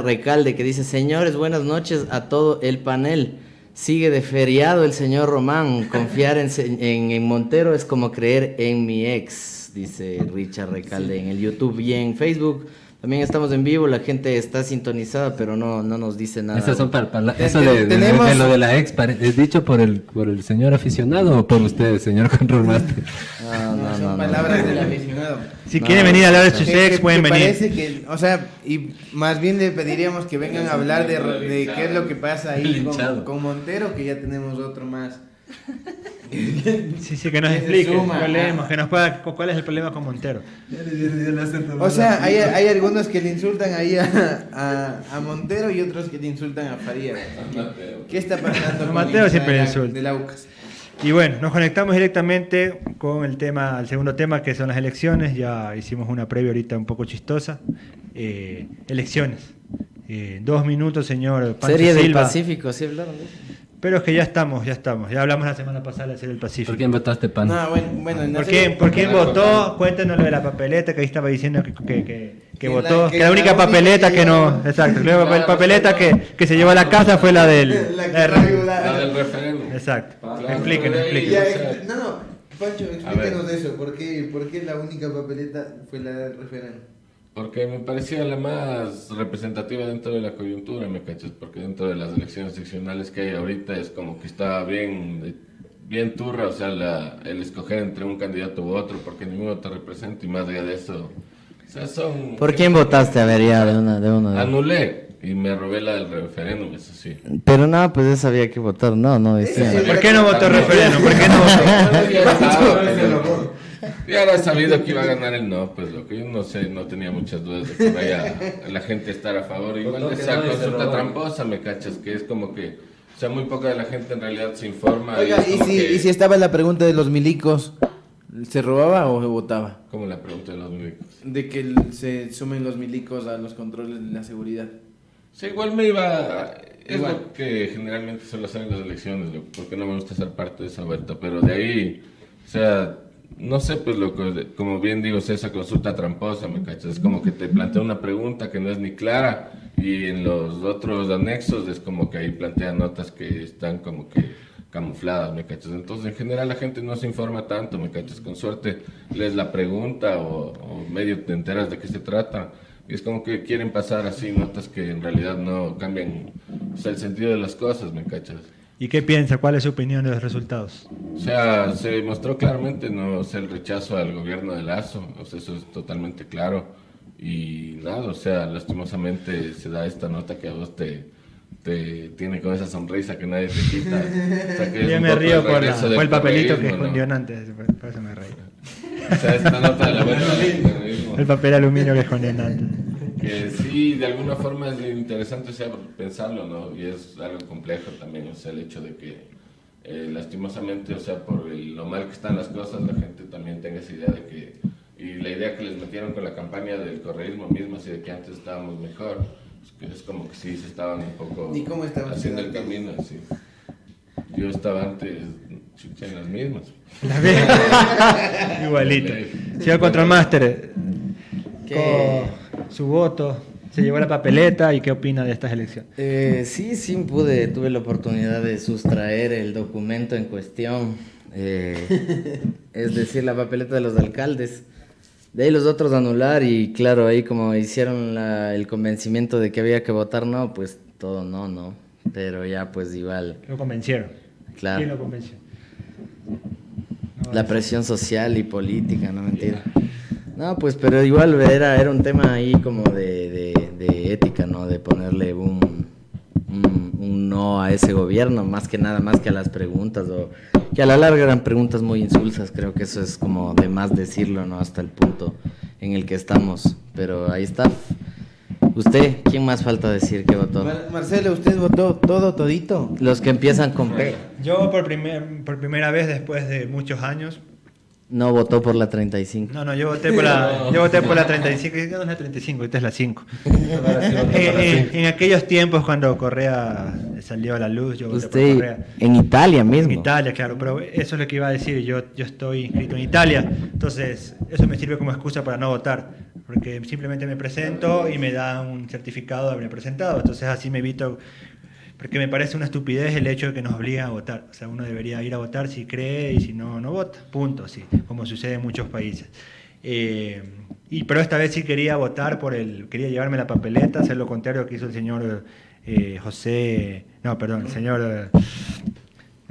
Speaker 5: Recalde, que dice: señores, buenas noches a todo el panel. Sigue de feriado el señor Román. Confiar en Montero es como creer en mi ex, dice Richard Recalde en el YouTube. Y en Facebook también estamos en vivo, la gente está sintonizada, pero no nos dice nada.
Speaker 2: Esas son eso de lo de la ex, ¿es dicho por el señor aficionado o por usted, señor Control Master?
Speaker 5: No.
Speaker 4: Son palabras del aficionado.
Speaker 3: Si quieren venir a hablar de sus ex, pueden venir.
Speaker 4: Parece que, o sea, y más bien le pediríamos que vengan a hablar de qué es lo que pasa ahí con Montero, que ya tenemos otro más.
Speaker 3: Sí, que nos explique, que nos pueda, cuál es el problema con Montero.
Speaker 4: O sea, hay algunos que le insultan ahí a Montero y otros que le insultan a Farías. ¿Qué está pasando con
Speaker 3: Mateo siempre le
Speaker 4: de
Speaker 3: insulta.
Speaker 4: Laucas?
Speaker 3: Y bueno, nos conectamos directamente con el segundo tema, que son las elecciones. Ya hicimos una previa ahorita un poco chistosa. Elecciones. 2 minutos, señor Pancho
Speaker 5: Serie del
Speaker 3: Silva.
Speaker 5: Pacífico, ¿sí hablaron de eso?
Speaker 3: Pero es que ya estamos. Ya hablamos la semana pasada de la Serie del Pacífico.
Speaker 2: ¿Por quién votaste, Pan?
Speaker 4: No, bueno, no
Speaker 3: ¿Por
Speaker 4: sé.
Speaker 3: quién votó? Cuéntanos lo de la papeleta, que ahí estaba diciendo que votó. Que la única
Speaker 4: única
Speaker 3: papeleta que no.
Speaker 4: llevó-
Speaker 3: Exacto, la papeleta que se llevó a la casa fue la del.
Speaker 4: La que
Speaker 3: la de-
Speaker 4: traigo
Speaker 6: La del referéndum.
Speaker 3: Exacto.
Speaker 6: Claro,
Speaker 3: Explíquenos.
Speaker 4: Ya,
Speaker 3: explíquenos.
Speaker 4: Pancho, explíquenos eso. ¿Por qué la única papeleta fue la del referéndum?
Speaker 6: Porque me parecía la más representativa dentro de la coyuntura, ¿me cachas? Porque dentro de las elecciones seccionales que hay ahorita es como que está bien turra, o sea, el escoger entre un candidato u otro, porque ninguno te representa y más allá de eso. O sea, son...
Speaker 5: ¿Por quién votaste? A ver, ya, de uno.
Speaker 6: Anulé y me robé la del referéndum, eso sí.
Speaker 5: Pero no, pues esa había que votar. No decían.
Speaker 3: ¿Por qué no votó referéndum? ¿Por qué no votó?
Speaker 6: Ya era sabido que iba a ganar el no, pues lo que yo no sé, no tenía muchas dudas de que vaya la gente a estar a favor. Igual de esa consulta tramposa, me cachas, que es como que, o sea, muy poca de la gente en realidad se informa.
Speaker 4: Oiga,
Speaker 6: es como que-
Speaker 4: y si estaba la pregunta de los milicos, ¿se robaba o se votaba?
Speaker 6: Como la pregunta de los médicos.
Speaker 4: De que se sumen los milicos a los controles de la seguridad.
Speaker 6: Sí, igual me iba... Es
Speaker 4: Igual.
Speaker 6: lo que generalmente suelo hacer en las elecciones, loco, porque no me gusta ser parte de esa vuelta, pero de ahí, o sea, no sé, pues loco, como bien digo, es esa consulta tramposa, me cachas, es como que te plantea una pregunta que no es ni clara y en los otros anexos es como que ahí plantea notas que están como que camufladas, me cachas, entonces en general la gente no se informa tanto, me cachas, con suerte lees la pregunta o medio te enteras de qué se trata. Y es como que quieren pasar así notas que en realidad no cambian, o sea, el sentido de las cosas, ¿me cachas?
Speaker 3: ¿Y qué piensa? ¿Cuál es su opinión de los resultados?
Speaker 6: O sea, se demostró claramente, no, o sea, el rechazo al gobierno de Lazo, o sea, eso es totalmente claro. Y nada, o sea, lastimosamente se da esta nota que a vos te tiene con esa sonrisa que nadie te quita. O sea, que es
Speaker 3: Yo
Speaker 6: un
Speaker 3: me
Speaker 6: poco
Speaker 3: río
Speaker 6: el
Speaker 3: por
Speaker 6: regreso del
Speaker 3: el papelito que
Speaker 6: correísmo,
Speaker 3: escondió
Speaker 6: ¿no?
Speaker 3: antes, por eso me reí.
Speaker 6: O sea, esta nota de la vuelta del correísmo.
Speaker 3: El papel aluminio que escondió antes.
Speaker 6: Que sí, de alguna forma es interesante, o sea, pensarlo, ¿no? Y es algo complejo también, o sea, el hecho de que lastimosamente, o sea, por lo mal que están las cosas, la gente también tenga esa idea de que, y la idea que les metieron con la campaña del correísmo mismo, así de que antes estábamos mejor, pues que es como que sí se estaban un poco
Speaker 4: ¿Y cómo estaban
Speaker 6: haciendo el
Speaker 4: ustedes
Speaker 6: camino, sí. Yo estaba antes, chucha, en las mismas.
Speaker 3: Igualito. Señor Control Master,
Speaker 5: ¿Qué?
Speaker 3: su voto. Se llevó la papeleta y qué opina de estas elecciones.
Speaker 5: Sí, tuve la oportunidad de sustraer el documento en cuestión, es decir, la papeleta de los alcaldes. De ahí los otros anular y claro, ahí como hicieron el convencimiento de que había que votar no, pues todo no, pero ya pues igual.
Speaker 3: Lo convencieron.
Speaker 5: Claro.
Speaker 3: ¿Quién lo convenció?
Speaker 5: La presión social y política, no mentira. No, pues, pero igual era un tema ahí como de ética, ¿no? De ponerle un no a ese gobierno, más que nada, más que a las preguntas, o que a la larga eran preguntas muy insulsas, creo que eso es como de más decirlo, ¿no? Hasta el punto en el que estamos, pero ahí está. ¿Usted? ¿Quién más falta decir que votó?
Speaker 4: Marcelo, ¿usted votó todito?
Speaker 5: Los que empiezan con P.
Speaker 3: Yo por primera vez después de muchos años.
Speaker 5: No votó por la 35.
Speaker 3: No, yo voté por la 35. No es la 35, esta es la 5. En aquellos tiempos cuando Correa salió a la luz, yo voté por
Speaker 5: Usted
Speaker 3: Correa.
Speaker 5: en Italia mismo.
Speaker 3: En Italia, claro, pero eso es lo que iba a decir. Yo estoy inscrito en Italia, entonces eso me sirve como excusa para no votar, porque simplemente me presento y me dan un certificado de haber presentado. Entonces así me evito, porque me parece una estupidez el hecho de que nos obligan a votar. O sea, uno debería ir a votar si cree y si no, no vota. Punto, así, como sucede en muchos países. Pero esta vez sí quería votar quería llevarme la papeleta, hacer lo contrario que hizo el señor el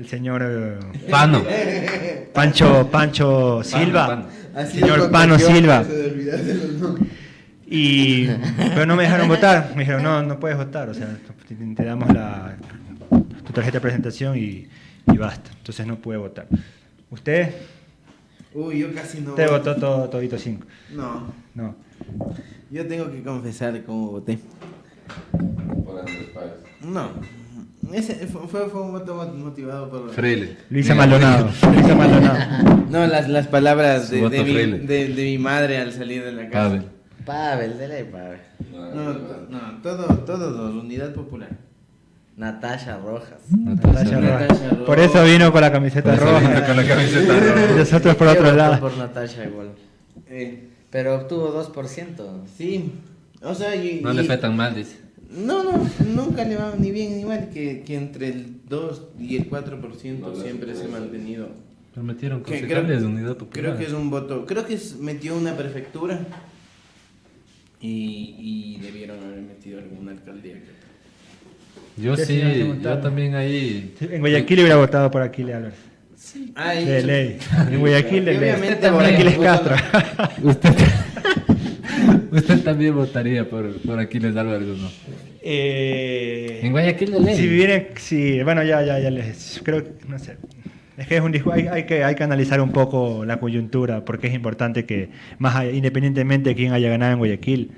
Speaker 3: señor
Speaker 7: Pano.
Speaker 3: Pancho Silva.
Speaker 7: Pano.
Speaker 3: Señor Pano Silva. Pero no me dejaron votar. Me dijeron, no puedes votar. O sea, te damos tu tarjeta de presentación y basta. Entonces no pude votar. ¿Usted?
Speaker 4: Uy, yo casi no.
Speaker 3: Usted votó todito 5.
Speaker 4: No. Yo tengo que confesar cómo voté.
Speaker 6: Por Andrés Páez.
Speaker 4: No. Ese fue un voto motivado por...
Speaker 7: Freile.
Speaker 3: Luisa Maldonado.
Speaker 4: No, las palabras
Speaker 7: Su voto Freile.
Speaker 4: de mi madre al salir de la casa.
Speaker 7: Pavel.
Speaker 5: Pavel.
Speaker 4: No, todos, Unidad Popular.
Speaker 5: Natasha Rojas.
Speaker 3: Natasha
Speaker 4: Rojas.
Speaker 3: Rojas. Por eso vino con la camiseta roja.
Speaker 7: Con la camiseta roja.
Speaker 3: Y nosotros por
Speaker 5: Yo
Speaker 3: otro
Speaker 5: voté
Speaker 3: lado.
Speaker 5: por Natasha igual. Pero obtuvo 2%.
Speaker 4: Sí. O sea,
Speaker 7: No le fue tan mal, dice.
Speaker 4: No, nunca le va ni bien ni mal, que entre el 2 y el 4% siempre se ha mantenido.
Speaker 7: Pero metieron
Speaker 4: Que
Speaker 7: concejales de Unidad Popular.
Speaker 4: Creo que es un voto, metió una prefectura y debieron haber metido alguna alcaldía.
Speaker 7: Yo
Speaker 3: ¿Qué
Speaker 7: sí,
Speaker 3: señor se
Speaker 7: yo
Speaker 3: montaron?
Speaker 7: también ahí.
Speaker 3: En Guayaquil hubiera votado por Aquiles Álvarez. De ley. En Guayaquil de ley.
Speaker 4: Obviamente
Speaker 3: Aquiles Castro.
Speaker 7: Usted también votaría por Aquiles Álvarez, ¿o no? En Guayaquil de ley.
Speaker 3: Si vivieran, sí, bueno, ya les creo, no sé. Es que hay que analizar un poco la coyuntura, porque es importante que, independientemente de quién haya ganado en Guayaquil,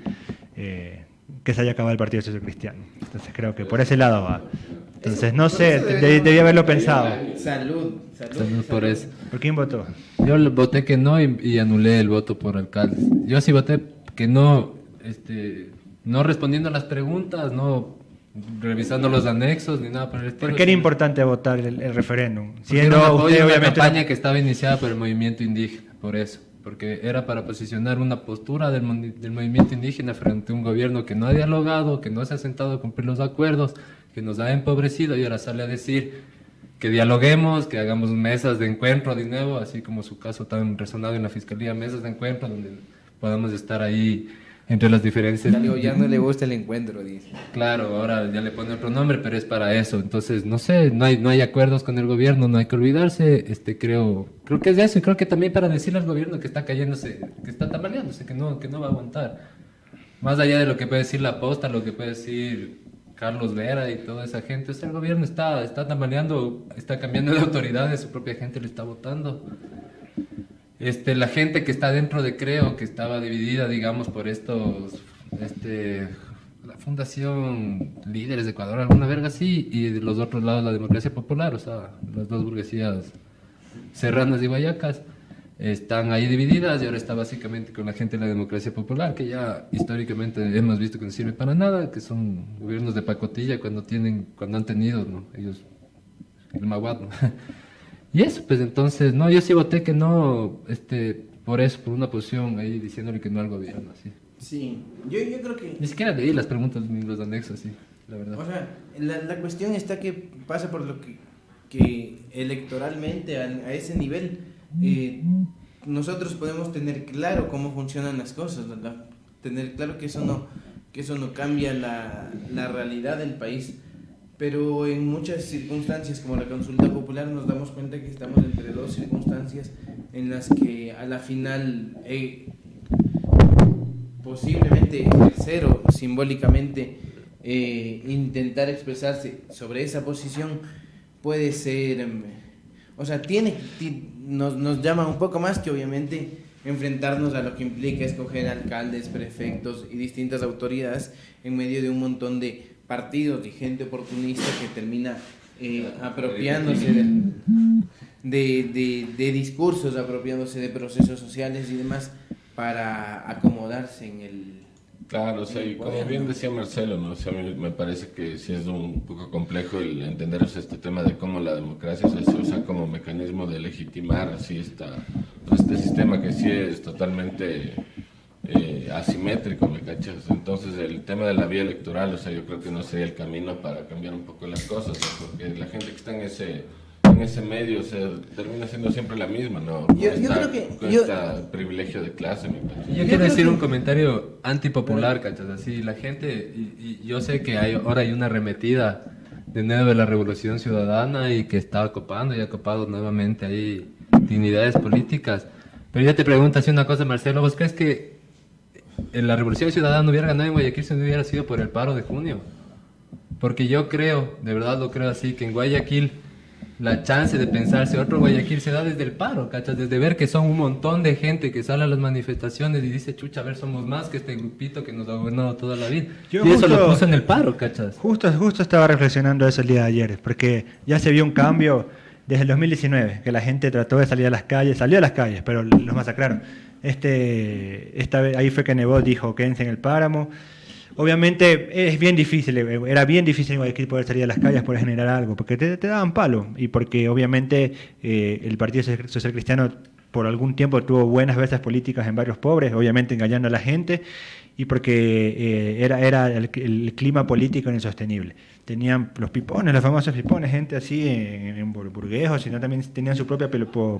Speaker 3: que se haya acabado el Partido Social Cristiano. Entonces creo que por ese lado va. Entonces, no sé, debía haberlo pensado.
Speaker 4: Salud
Speaker 7: por eso.
Speaker 3: ¿Por quién votó?
Speaker 7: Yo voté que no y anulé el voto por alcalde. Yo sí voté que no, no respondiendo a las preguntas, no revisando los anexos ni nada por el estilo.
Speaker 3: ¿Por qué era importante votar el referéndum?
Speaker 7: Porque era un apoyo a una
Speaker 3: obviamente
Speaker 7: campaña que estaba iniciada por el movimiento indígena, por eso. Porque era para posicionar una postura del movimiento indígena frente a un gobierno que no ha dialogado, que no se ha sentado a cumplir los acuerdos, que nos ha empobrecido y ahora sale a decir que dialoguemos, que hagamos mesas de encuentro de nuevo, así como su caso tan resonado en la Fiscalía, mesas de encuentro donde podamos estar ahí entre las diferencias.
Speaker 4: Ya no le gusta el encuentro, dice.
Speaker 7: Claro, ahora ya le pone otro nombre, pero es para eso. Entonces, no sé, no hay acuerdos con el gobierno, no hay que olvidarse. Creo que es de eso, y creo que también para decirle al gobierno que está cayéndose, que está tambaleándose, que no va a aguantar. Más allá de lo que puede decir la Posta, lo que puede decir Carlos Vera y toda esa gente, o sea, el gobierno está tambaleando, está cambiando de autoridades, su propia gente le está votando. La gente que está dentro de Creo, que estaba dividida, digamos, por estos, la Fundación Líderes de Ecuador, alguna verga así, y de los otros lados la democracia popular, o sea, las dos burguesías serranas y guayacas, están ahí divididas y ahora está básicamente con la gente de la democracia popular, que ya históricamente hemos visto que no sirve para nada, que son gobiernos de pacotilla cuando han tenido, ¿no? Ellos, el Maguad, ¿no? Y eso, pues entonces, no, yo sí voté que no, por eso, por una posición ahí diciéndole que no al gobierno, así.
Speaker 4: Sí, yo creo que...
Speaker 7: Ni siquiera leí las preguntas ni los anexos, sí, la verdad.
Speaker 4: O sea, la cuestión está que pasa por lo que electoralmente a ese nivel nosotros podemos tener claro cómo funcionan las cosas, ¿verdad? Tener claro que eso no cambia la realidad del país, pero en muchas circunstancias como la consulta popular nos damos cuenta que estamos entre dos circunstancias en las que a la final posiblemente ejercer o simbólicamente intentar expresarse sobre esa posición puede ser, o sea, nos llama un poco más que obviamente enfrentarnos a lo que implica escoger alcaldes, prefectos y distintas autoridades en medio de un montón de partidos y gente oportunista que termina apropiándose de discursos, apropiándose de procesos sociales y demás para acomodarse en el...
Speaker 6: Claro, o sea, y como bien decía Marcelo, ¿no? O sea, a mí me parece que sí es un poco complejo el entender este tema de cómo la democracia se usa como mecanismo de legitimar así este sistema que sí es totalmente asimétrico, ¿me cachas? Entonces el tema de la vía electoral, o sea, yo creo que no sería el camino para cambiar un poco las cosas, ¿no? Porque la gente que está en ese medio, o sea, termina siendo siempre la misma, ¿no?
Speaker 4: Yo creo que...
Speaker 6: Con este privilegio de clase, me parece.
Speaker 7: Yo quiero decir un comentario antipopular, ¿cachas? Así, la gente, y yo sé que ahora hay una arremetida de nuevo de la Revolución Ciudadana y que está ocupando y ha ocupado nuevamente ahí dignidades políticas. Pero yo te pregunto así una cosa, Marcelo, ¿vos crees que la Revolución Ciudadana no hubiera ganado en Guayaquil si no hubiera sido por el paro de junio? Porque yo creo, de verdad lo creo así, que en Guayaquil la chance de pensarse otro Guayaquil se da desde el paro, ¿cachas? Desde ver que son un montón de gente que sale a las manifestaciones y dice, chucha, a ver, somos más que este grupito que nos ha gobernado toda la vida. Y eso lo puso en el paro, ¿cachas?
Speaker 3: Justo estaba reflexionando eso el día de ayer, porque ya se vio un cambio desde el 2019, que la gente trató de salir a las calles, salió a las calles, pero los masacraron. Esta vez, ahí fue que Nebot dijo, quédense en el páramo. Obviamente es bien difícil, era bien difícil en Guayaquil poder salir a las calles por generar algo, porque te daban palo, y porque obviamente el Partido Social Cristiano por algún tiempo tuvo buenas veces políticas en barrios pobres, obviamente engañando a la gente, y porque era el clima político insostenible. Tenían los pipones, los famosos pipones, gente así en burguejos, sino también tenían su propia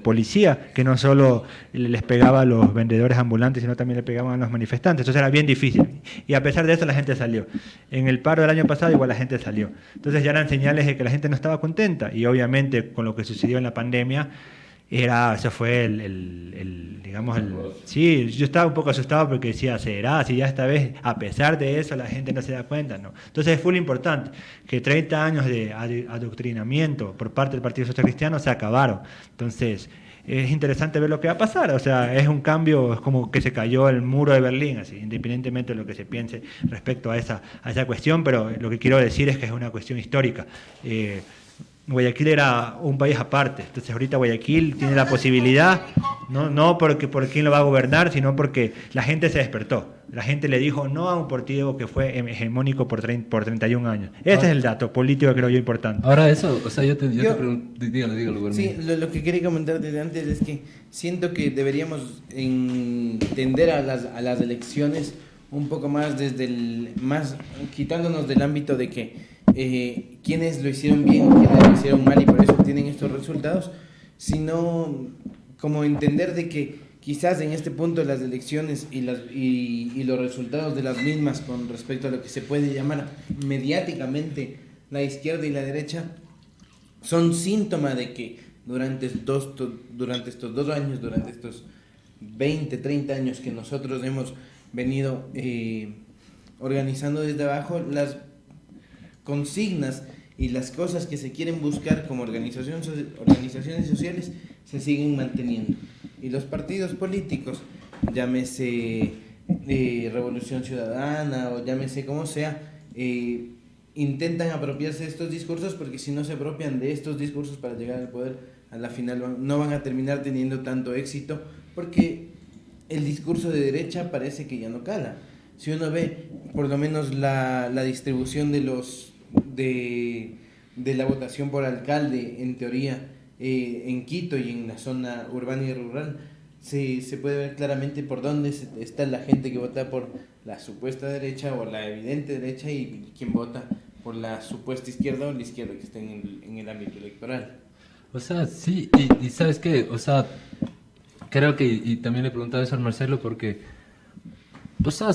Speaker 3: policía, que no solo les pegaba a los vendedores ambulantes, sino también le pegaban a los manifestantes. Entonces era bien difícil. Y a pesar de eso la gente salió. En el paro del año pasado igual la gente salió. Entonces ya eran señales de que la gente no estaba contenta. Y obviamente con lo que sucedió en la pandemia, eso fue sí, yo estaba un poco asustado porque decía, ¿será? Si ya esta vez, a pesar de eso, la gente no se da cuenta, ¿no? Entonces fue lo importante, que 30 años de adoctrinamiento por parte del Partido Social Cristiano se acabaron. Entonces, es interesante ver lo que va a pasar, o sea, es un cambio, es como que se cayó el muro de Berlín, así, independientemente de lo que se piense respecto a esa cuestión, pero lo que quiero decir es que es una cuestión histórica. Guayaquil era un país aparte, entonces ahorita Guayaquil tiene la posibilidad, no porque por quién lo va a gobernar, sino porque la gente se despertó, la gente le dijo no a un partido que fue hegemónico por 31 años. Ese es el dato político que creo yo importante.
Speaker 7: Ahora eso, o sea, yo te pregunto, dígalo.
Speaker 4: Sí, lo que quería comentar desde antes es que siento que deberíamos entender a las elecciones un poco más quitándonos del ámbito de que quienes lo hicieron bien, quienes lo hicieron mal y por eso obtienen estos resultados, sino como entender de que quizás en este punto las elecciones y los resultados de las mismas con respecto a lo que se puede llamar mediáticamente la izquierda y la derecha son síntoma de que durante estos 2 años, durante estos 20, 30 años que nosotros hemos venido organizando desde abajo, las consignas y las cosas que se quieren buscar como organizaciones sociales se siguen manteniendo. Y los partidos políticos, llámese Revolución Ciudadana o llámese como sea, intentan apropiarse de estos discursos porque si no se apropian de estos discursos para llegar al poder, a la final no van a terminar teniendo tanto éxito porque el discurso de derecha parece que ya no cala. Si uno ve por lo menos la distribución de la votación por alcalde, en teoría, en Quito y en la zona urbana y rural, se puede ver claramente por dónde está la gente que vota por la supuesta derecha o la evidente derecha y quien vota por la supuesta izquierda o la izquierda que está en el ámbito electoral.
Speaker 7: O sea, sí, y ¿sabes qué? O sea, creo que, y también le preguntaba eso al Marcelo, porque, o sea,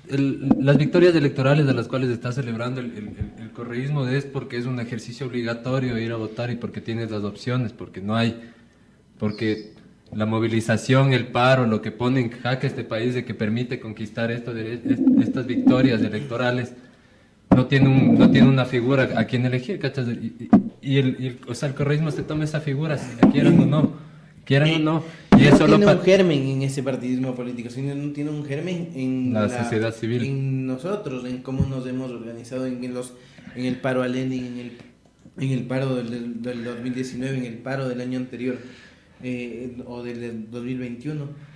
Speaker 7: las victorias electorales de las cuales está celebrando el correísmo es porque es un ejercicio obligatorio ir a votar y porque tienes las opciones, porque no hay, porque la movilización, el paro, lo que pone en jaque este país de que permite conquistar estas victorias electorales, no tiene una figura a quien elegir, ¿cachas? O sea, el correísmo se toma esa figura, quieran o no. Y
Speaker 4: no
Speaker 7: eso
Speaker 4: tiene un germen en ese partidismo político, sino no tiene un germen en
Speaker 7: la sociedad civil,
Speaker 4: en nosotros, en cómo nos hemos organizado en el paro a Lenin, en el paro del 2019, en el paro del año anterior o del 2021.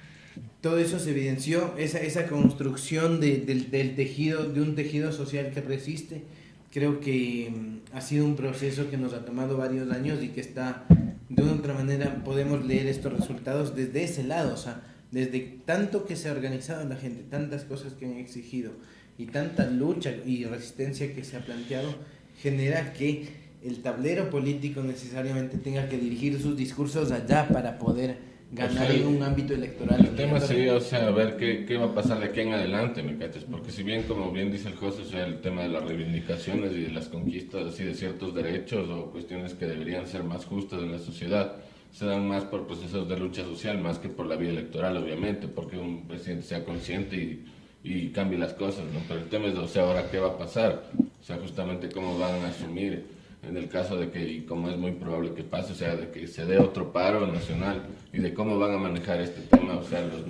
Speaker 4: Todo eso se evidenció, esa construcción del tejido, de un tejido social que resiste. Creo que ha sido un proceso que nos ha tomado varios años y que está, de una u otra manera, podemos leer estos resultados desde ese lado, o sea, desde tanto que se ha organizado la gente, tantas cosas que han exigido y tanta lucha y resistencia que se ha planteado, genera que el tablero político necesariamente tenga que dirigir sus discursos allá para poder ganar en un ámbito electoral.
Speaker 6: El tema sería, o sea, ver qué va a pasar de aquí en adelante, ¿me cachas? Porque si bien, como bien dice el José, o sea, el tema de las reivindicaciones y de las conquistas así de ciertos derechos o cuestiones que deberían ser más justas en la sociedad, se dan más por procesos de lucha social, más que por la vía electoral, obviamente, porque un presidente sea consciente y cambie las cosas, ¿no? Pero el tema es, o sea, ahora qué va a pasar, o sea, justamente cómo van a asumir en el caso de que, y como es muy probable que pase, o sea, de que se dé otro paro nacional y de cómo van a manejar este tema, o sea, las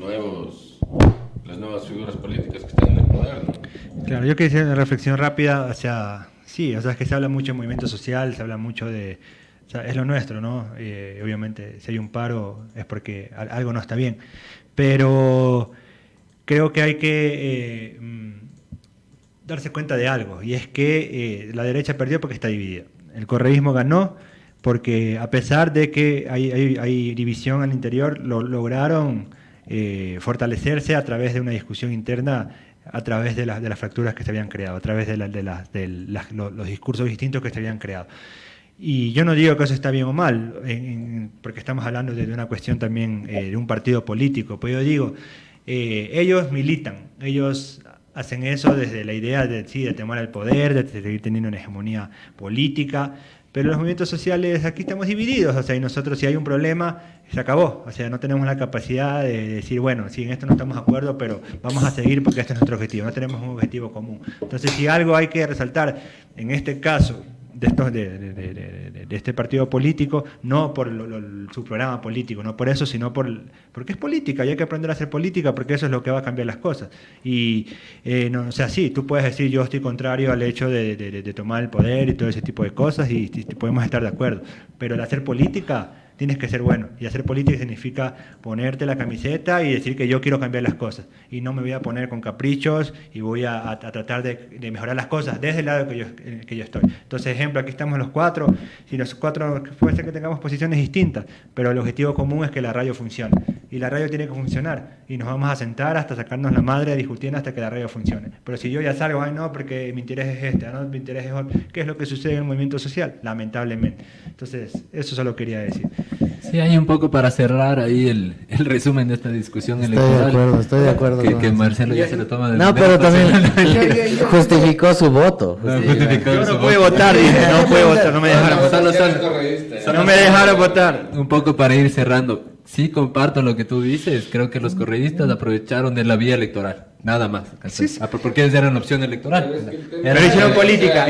Speaker 6: nuevas figuras políticas que están en el poder, ¿no?
Speaker 3: Claro, yo quería hacer una reflexión rápida hacia, sí, o sea, es que se habla mucho de movimiento social, se habla mucho de, o sea, es lo nuestro, ¿no? Obviamente, si hay un paro es porque algo no está bien, pero creo que hay que darse cuenta de algo, y es que la derecha perdió porque está dividida. El correísmo ganó porque, a pesar de que hay división al interior, lograron fortalecerse a través de una discusión interna, a través de las fracturas que se habían creado, a través de los discursos distintos que se habían creado. Y yo no digo que eso está bien o mal, porque estamos hablando de una cuestión también de un partido político, pero yo digo, ellos militan, ellos hacen eso desde la idea de tomar el poder, de seguir teniendo una hegemonía política, pero los movimientos sociales aquí estamos divididos, o sea, y nosotros, si hay un problema, se acabó, o sea, no tenemos la capacidad de decir, bueno, sí, en esto no estamos de acuerdo, pero vamos a seguir porque este es nuestro objetivo, no tenemos un objetivo común. Entonces, si algo hay que resaltar, en este caso, de este partido político, no por su programa político, no por eso, sino porque es política y hay que aprender a hacer política, porque eso es lo que va a cambiar las cosas. Y no, o sea, sí, tú puedes decir yo estoy contrario al hecho de tomar el poder y todo ese tipo de cosas y podemos estar de acuerdo, pero el hacer política tienes que ser bueno, y hacer política significa ponerte la camiseta y decir que yo quiero cambiar las cosas y no me voy a poner con caprichos y voy a tratar de mejorar las cosas desde el lado que yo estoy. Entonces, ejemplo, aquí estamos los cuatro, si los cuatro puede ser que tengamos posiciones distintas, pero el objetivo común es que la radio funcione, y la radio tiene que funcionar, y nos vamos a sentar hasta sacarnos la madre discutiendo hasta que la radio funcione. Pero si yo ya salgo, ay no, porque mi interés es este, no, mi interés es otro, ¿qué es lo que sucede en el movimiento social? Lamentablemente. Entonces, eso solo quería decir.
Speaker 7: Sí, hay un poco para cerrar ahí el resumen de esta discusión electoral.
Speaker 5: Estoy de acuerdo.
Speaker 7: Que Marcelo ya se lo toma de
Speaker 5: no, pero también justificó su voto.
Speaker 3: Yo no pude votar, dije, no pude votar, no me dejaron votar. No me dejaron votar.
Speaker 7: Un poco para ir cerrando. Sí, comparto lo que tú dices. Creo que los correístas aprovecharon de la vía electoral. Nada más. Sí. Porque esa era una opción electoral.
Speaker 3: Pero hicieron política.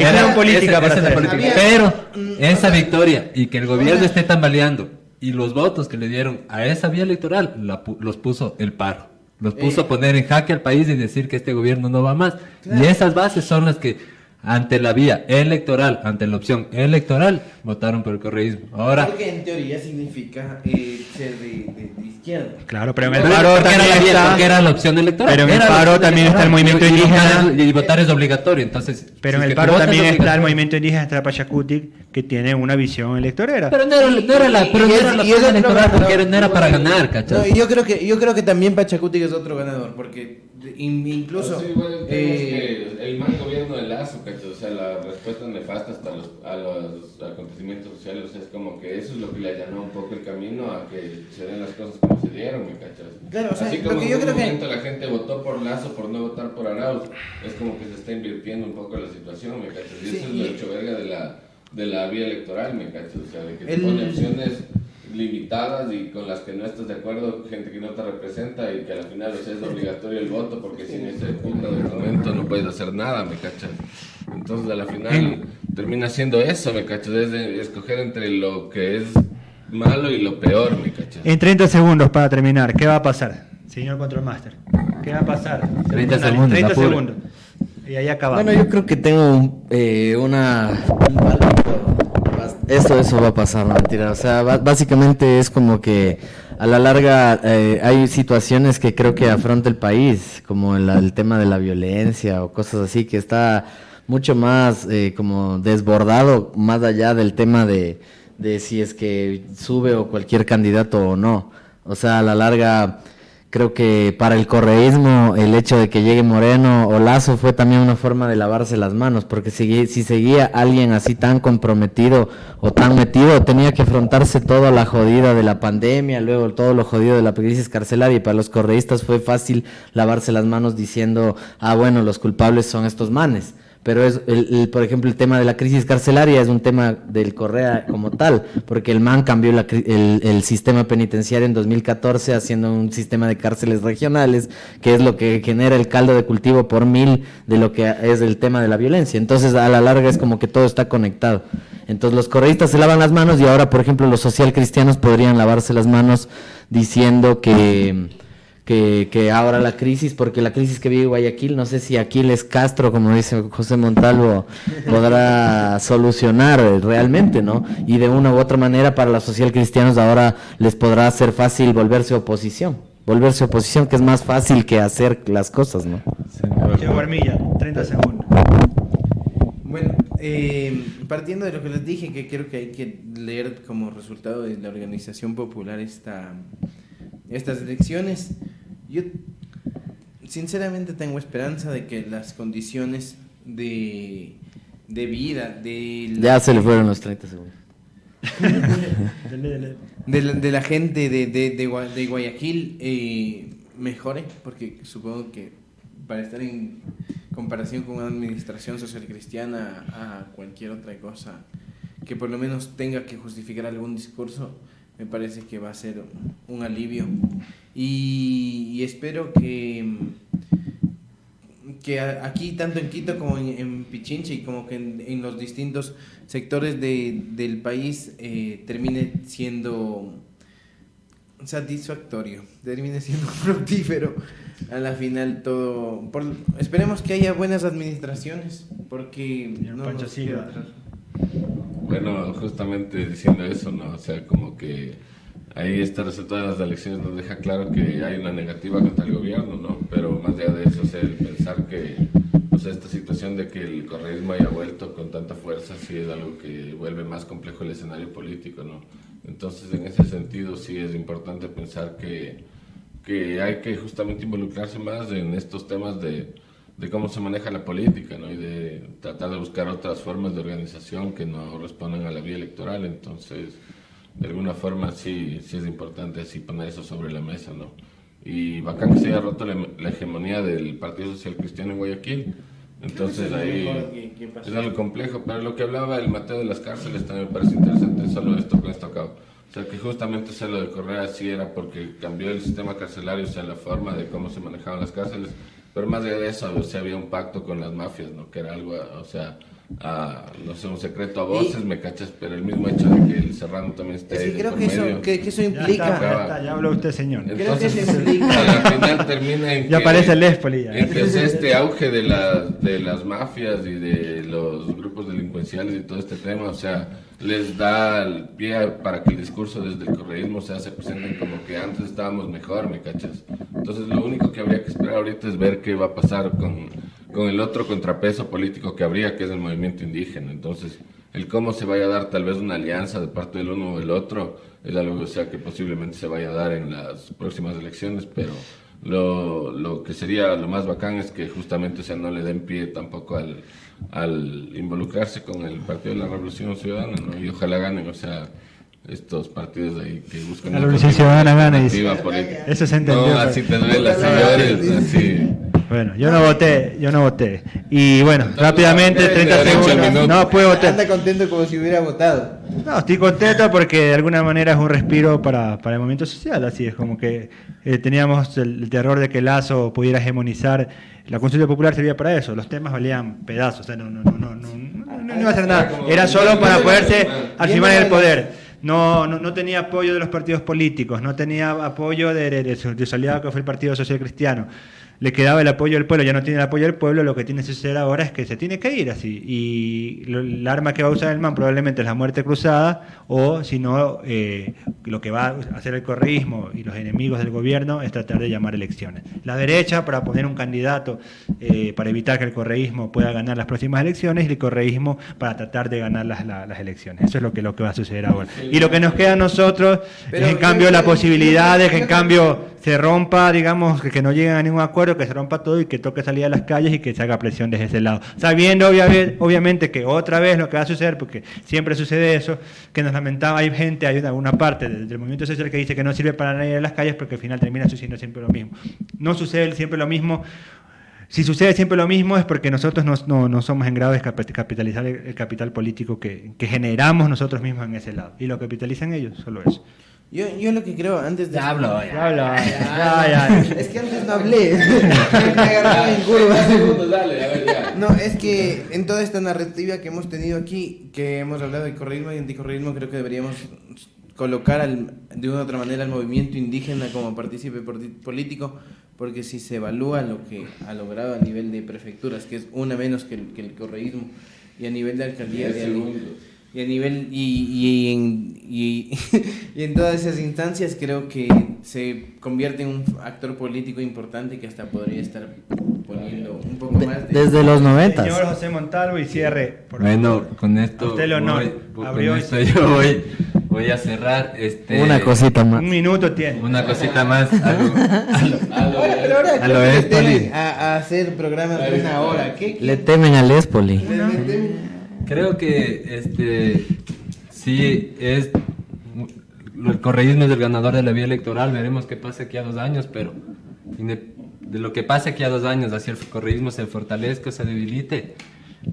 Speaker 7: Pero esa victoria y que el gobierno esté tambaleando y los votos que le dieron a esa vía electoral los puso el paro. Los puso a poner en jaque al país y decir que este gobierno no va más. Claro. Y esas bases son las que ante la vía electoral, ante la opción electoral, votaron por el correísmo. Ahora,
Speaker 4: porque en teoría significa ser de izquierda.
Speaker 3: Claro, pero en el paro también
Speaker 7: porque era la opción electoral.
Speaker 3: Pero en el paro también está el movimiento indígena.
Speaker 7: Y votar es obligatorio, entonces.
Speaker 3: Pero en el paro también está el movimiento indígena, está Pachacutic, que tienen una visión electorera.
Speaker 7: Pero no era la forma electoral porque no era para ganar, ¿cachai?
Speaker 4: No, y yo creo que también Pachacuti es otro ganador, porque incluso...
Speaker 6: Sí, bueno, el tema es que el mal gobierno de Lazo, ¿cachai? O sea, la respuesta nefasta hasta a los acontecimientos sociales, o sea, es como que eso es lo que le allanó un poco el camino a que se den las cosas como se dieron, ¿me cachas?
Speaker 4: Claro, o sea,
Speaker 6: así como
Speaker 4: lo que yo
Speaker 6: en un
Speaker 4: creo que...
Speaker 6: momento la gente votó por Lazo por no votar por Arauz, es como que se está invirtiendo un poco la situación, ¿me cachas? Y eso es lo hecho verga de la vía electoral, ¿me cachas? O sea, de que te pone opciones limitadas y con las que no estás de acuerdo, gente que no te representa y que al final o sea, es obligatorio el voto porque sin ese puta documento no puedes hacer nada, ¿me cachas? Entonces a la final termina siendo eso, ¿me cachas? Es de escoger entre lo que es malo y lo peor, ¿me cachas?
Speaker 3: En 30 segundos para terminar, ¿qué va a pasar, señor Control Master? ¿Qué va a pasar?
Speaker 7: 30 segundos,
Speaker 3: 30
Speaker 7: apure.
Speaker 3: segundos. Y ahí acabamos.
Speaker 5: Bueno, yo creo que tengo un eso va a pasar, no, mentira. O sea, básicamente es como que a la larga hay situaciones que creo que afronta el país, como el tema de la violencia o cosas así, que está mucho más como desbordado, más allá del tema de si es que sube o cualquier candidato o no. O sea, a la larga... Creo que para el correísmo el hecho de que llegue Moreno o Lazo fue también una forma de lavarse las manos, porque si seguía alguien así tan comprometido o tan metido, tenía que afrontarse toda la jodida de la pandemia, luego todo lo jodido de la crisis carcelaria, y para los correístas fue fácil lavarse las manos diciendo, bueno, los culpables son estos manes. Pero es por ejemplo, el tema de la crisis carcelaria es un tema del Correa como tal, porque el MAN cambió el sistema penitenciario en 2014 haciendo un sistema de cárceles regionales, que es lo que genera el caldo de cultivo por 1000 de lo que es el tema de la violencia. Entonces, a la larga es como que todo está conectado. Entonces, los correístas se lavan las manos y ahora, por ejemplo, los social cristianos podrían lavarse las manos diciendo que ahora la crisis, porque la crisis que vive Guayaquil, no sé si Aquiles Castro, como dice José Montalvo, podrá solucionar realmente, ¿no? Y de una u otra manera para los social cristianos ahora les podrá ser fácil volverse oposición, que es más fácil que hacer las cosas, ¿no?
Speaker 3: Che Guarmilla, 30 segundos.
Speaker 4: Bueno, partiendo de lo que les dije, que creo que hay que leer como resultado de la organización popular estas elecciones, yo sinceramente tengo esperanza de que las condiciones de vida
Speaker 5: Ya se le fueron los 30 segundos.
Speaker 4: de la gente de Guayaquil mejore, porque supongo que para estar en comparación con una administración social cristiana a cualquier otra cosa que por lo menos tenga que justificar algún discurso, me parece que va a ser un alivio y espero que aquí, tanto en Quito como en Pichincha y como que en los distintos sectores del país termine siendo satisfactorio, termine siendo fructífero a la final todo. Esperemos que haya buenas administraciones, porque
Speaker 3: Señor Pancho Silva.
Speaker 6: Bueno, justamente diciendo eso, ¿no? O sea, como que ahí este resultado de las elecciones nos deja claro que hay una negativa contra el gobierno, ¿no? Pero más allá de eso, o sea, el pensar que, o sea, esta situación de que el correísmo haya vuelto con tanta fuerza, sí es algo que vuelve más complejo el escenario político, ¿no? Entonces, en ese sentido, sí es importante pensar que hay que justamente involucrarse más en estos temas de cómo se maneja la política, ¿no? Y de tratar de buscar otras formas de organización que no respondan a la vía electoral. Entonces, de alguna forma sí es importante así poner eso sobre la mesa, ¿no? Y bacán que se haya roto la hegemonía del Partido Social Cristiano en Guayaquil. Entonces ahí es algo complejo, pero lo que hablaba el Mateo de las cárceles también me parece interesante, solo esto con esto acabo. O sea, que justamente sea lo de Correa sí era porque cambió el sistema carcelario, o sea, la forma de cómo se manejaban las cárceles. Pero más allá de eso, o sea, había un pacto con las mafias, ¿no? Que era algo, o sea, no sé, un secreto a voces, me cachas, pero el mismo hecho de que el Serrano también esté ahí.
Speaker 4: Creo que eso implica.
Speaker 3: Ya habló usted, señor.
Speaker 6: Entonces,
Speaker 4: Creo que eso implica.
Speaker 6: al final termina en
Speaker 3: Ya
Speaker 6: que,
Speaker 3: aparece el Espoli.
Speaker 6: en que es este auge de las mafias y de los grupos delincuenciales y todo este tema, o sea, les da el pie para que el discurso desde el correísmo se presenten como que antes estábamos mejor, ¿me cachas? Entonces lo único que habría que esperar ahorita es ver qué va a pasar con el otro contrapeso político que habría, que es el movimiento indígena. Entonces el cómo se vaya a dar tal vez una alianza de parte del uno o del otro es algo, o sea, que posiblemente se vaya a dar en las próximas elecciones, pero lo que sería lo más bacán es que justamente, o sea, no le den pie tampoco al involucrarse con el Partido de la Revolución Ciudadana, ¿no? Y ojalá ganen, o sea, estos partidos ahí que buscan
Speaker 3: La Revolución Ciudadana gana, dice.
Speaker 6: política.
Speaker 3: Eso se entendió.
Speaker 6: No, así te duele, señores, así.
Speaker 3: Bueno, yo no voté. Y bueno, rápidamente, 30 segundos. No puedo votar.
Speaker 4: Anda contento como si hubiera votado.
Speaker 3: No, estoy contento porque de alguna manera es un respiro para el movimiento social. Así es, como que teníamos el terror de que Lazo pudiera hegemonizar. La consulta popular servía para eso. Los temas valían pedazos. O sea, no iba a hacer nada. Era solo para poderse afirmar en el poder. No tenía apoyo de los partidos políticos, no tenía apoyo de su aliado que fue el Partido Social Cristiano. Le quedaba el apoyo del pueblo, ya no tiene el apoyo del pueblo, lo que tiene que suceder ahora es que se tiene que ir así. Y el arma que va a usar el man probablemente es la muerte cruzada, o si no, lo que va a hacer el correísmo y los enemigos del gobierno es tratar de llamar elecciones. La derecha para poner un candidato para evitar que el correísmo pueda ganar las próximas elecciones, y el correísmo para tratar de ganar las elecciones. Eso es lo que va a suceder ahora. Y lo que nos queda a nosotros es en cambio la posibilidad de que en cambio se rompa, digamos, que no lleguen a ningún acuerdo, que se rompa todo y que toque salir a las calles y que se haga presión desde ese lado. Sabiendo obviamente que otra vez lo que va a suceder, porque siempre sucede eso, que nos lamentaba, hay una parte del movimiento social que dice que no sirve para nadie en las calles porque al final termina sucediendo siempre lo mismo. No sucede siempre lo mismo. Si sucede siempre lo mismo es porque nosotros no somos en grado de capitalizar el capital político que generamos nosotros mismos en ese lado. Y lo capitalizan ellos, solo eso.
Speaker 4: Yo lo que creo antes de...
Speaker 3: Ya.
Speaker 4: Es que antes no hablé. Me agarraba en curva.
Speaker 6: Dale, a ver, ya.
Speaker 4: No, es que en toda esta narrativa que hemos tenido aquí, que hemos hablado de correísmo y anticorreísmo, creo que deberíamos colocar de una u otra manera al movimiento indígena como partícipe político, porque si se evalúa lo que ha logrado a nivel de prefecturas, que es una menos que el correísmo, y a nivel de alcaldía, y a nivel y en todas esas instancias creo que se convierte en un actor político importante que hasta podría estar poniendo un poco más de...
Speaker 5: Desde los 90.
Speaker 3: Señor José Montalvo, y cierre. Por
Speaker 7: Bueno,
Speaker 3: favor.
Speaker 7: con esto,
Speaker 3: A usted el honor. Abrió
Speaker 7: yo voy a cerrar.
Speaker 5: Una cosita más.
Speaker 3: Un minuto tiene.
Speaker 7: Una cosita más.
Speaker 4: Pero ahora
Speaker 7: a lo
Speaker 4: creo que
Speaker 7: Espoli.
Speaker 4: le temen a hacer programas de una hora. ¿Qué?
Speaker 5: Le temen al Espoli.
Speaker 7: Creo que sí es el correísmo es el ganador de la vía electoral. Veremos qué pasa aquí a 2 años, pero de lo que pase aquí a 2 años, hacia el correísmo se fortalezca, se debilite,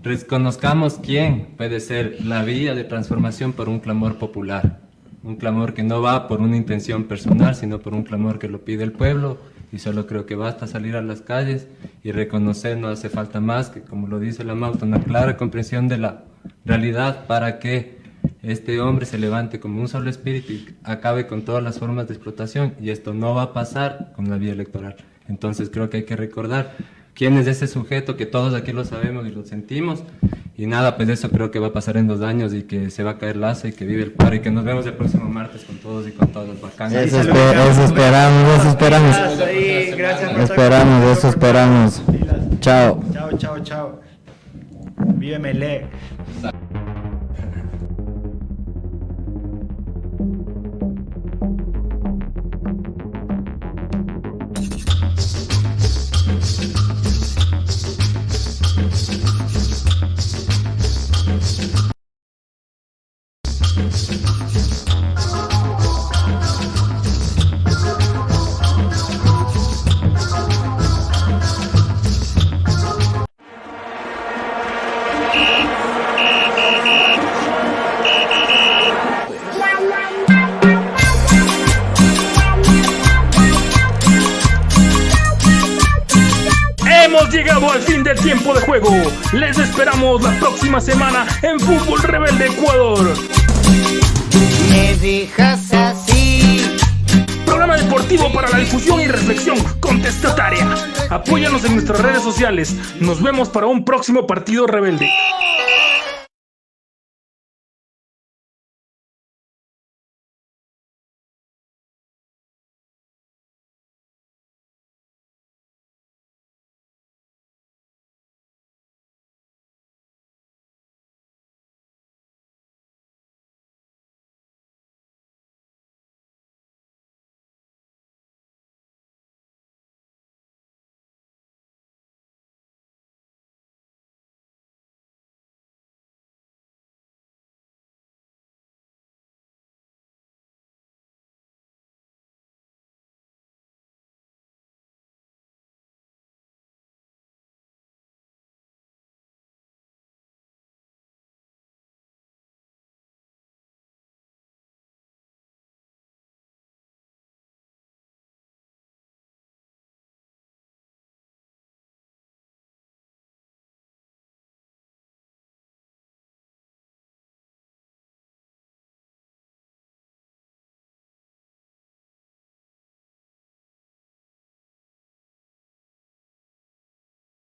Speaker 7: reconozcamos quién puede ser la vía de transformación por un clamor popular, un clamor que no va por una intención personal, sino por un clamor que lo pide el pueblo. Y solo creo que basta salir a las calles y reconocer, no hace falta más que, como lo dice la Mauta, una clara comprensión de la realidad para que este hombre se levante como un solo espíritu y acabe con todas las formas de explotación. Y esto no va a pasar con la vía electoral. Entonces creo que hay que recordar quién es ese sujeto, que todos aquí lo sabemos y lo sentimos. Y nada, pues eso creo que va a pasar en 2 años y que se va a caer Lazo y que vive el paro y que nos vemos el próximo martes con todos y con todas. Bacán.
Speaker 5: Eso esperamos. Esperamos. Chao.
Speaker 3: Chao. Vive Melec.
Speaker 1: Hemos llegado al fin del tiempo de juego. Les esperamos la próxima semana en Fútbol Rebelde Ecuador.
Speaker 8: Me dejas así.
Speaker 1: Programa deportivo para la difusión y reflexión contestataria. Apóyanos en nuestras redes sociales. Nos vemos para un próximo partido rebelde.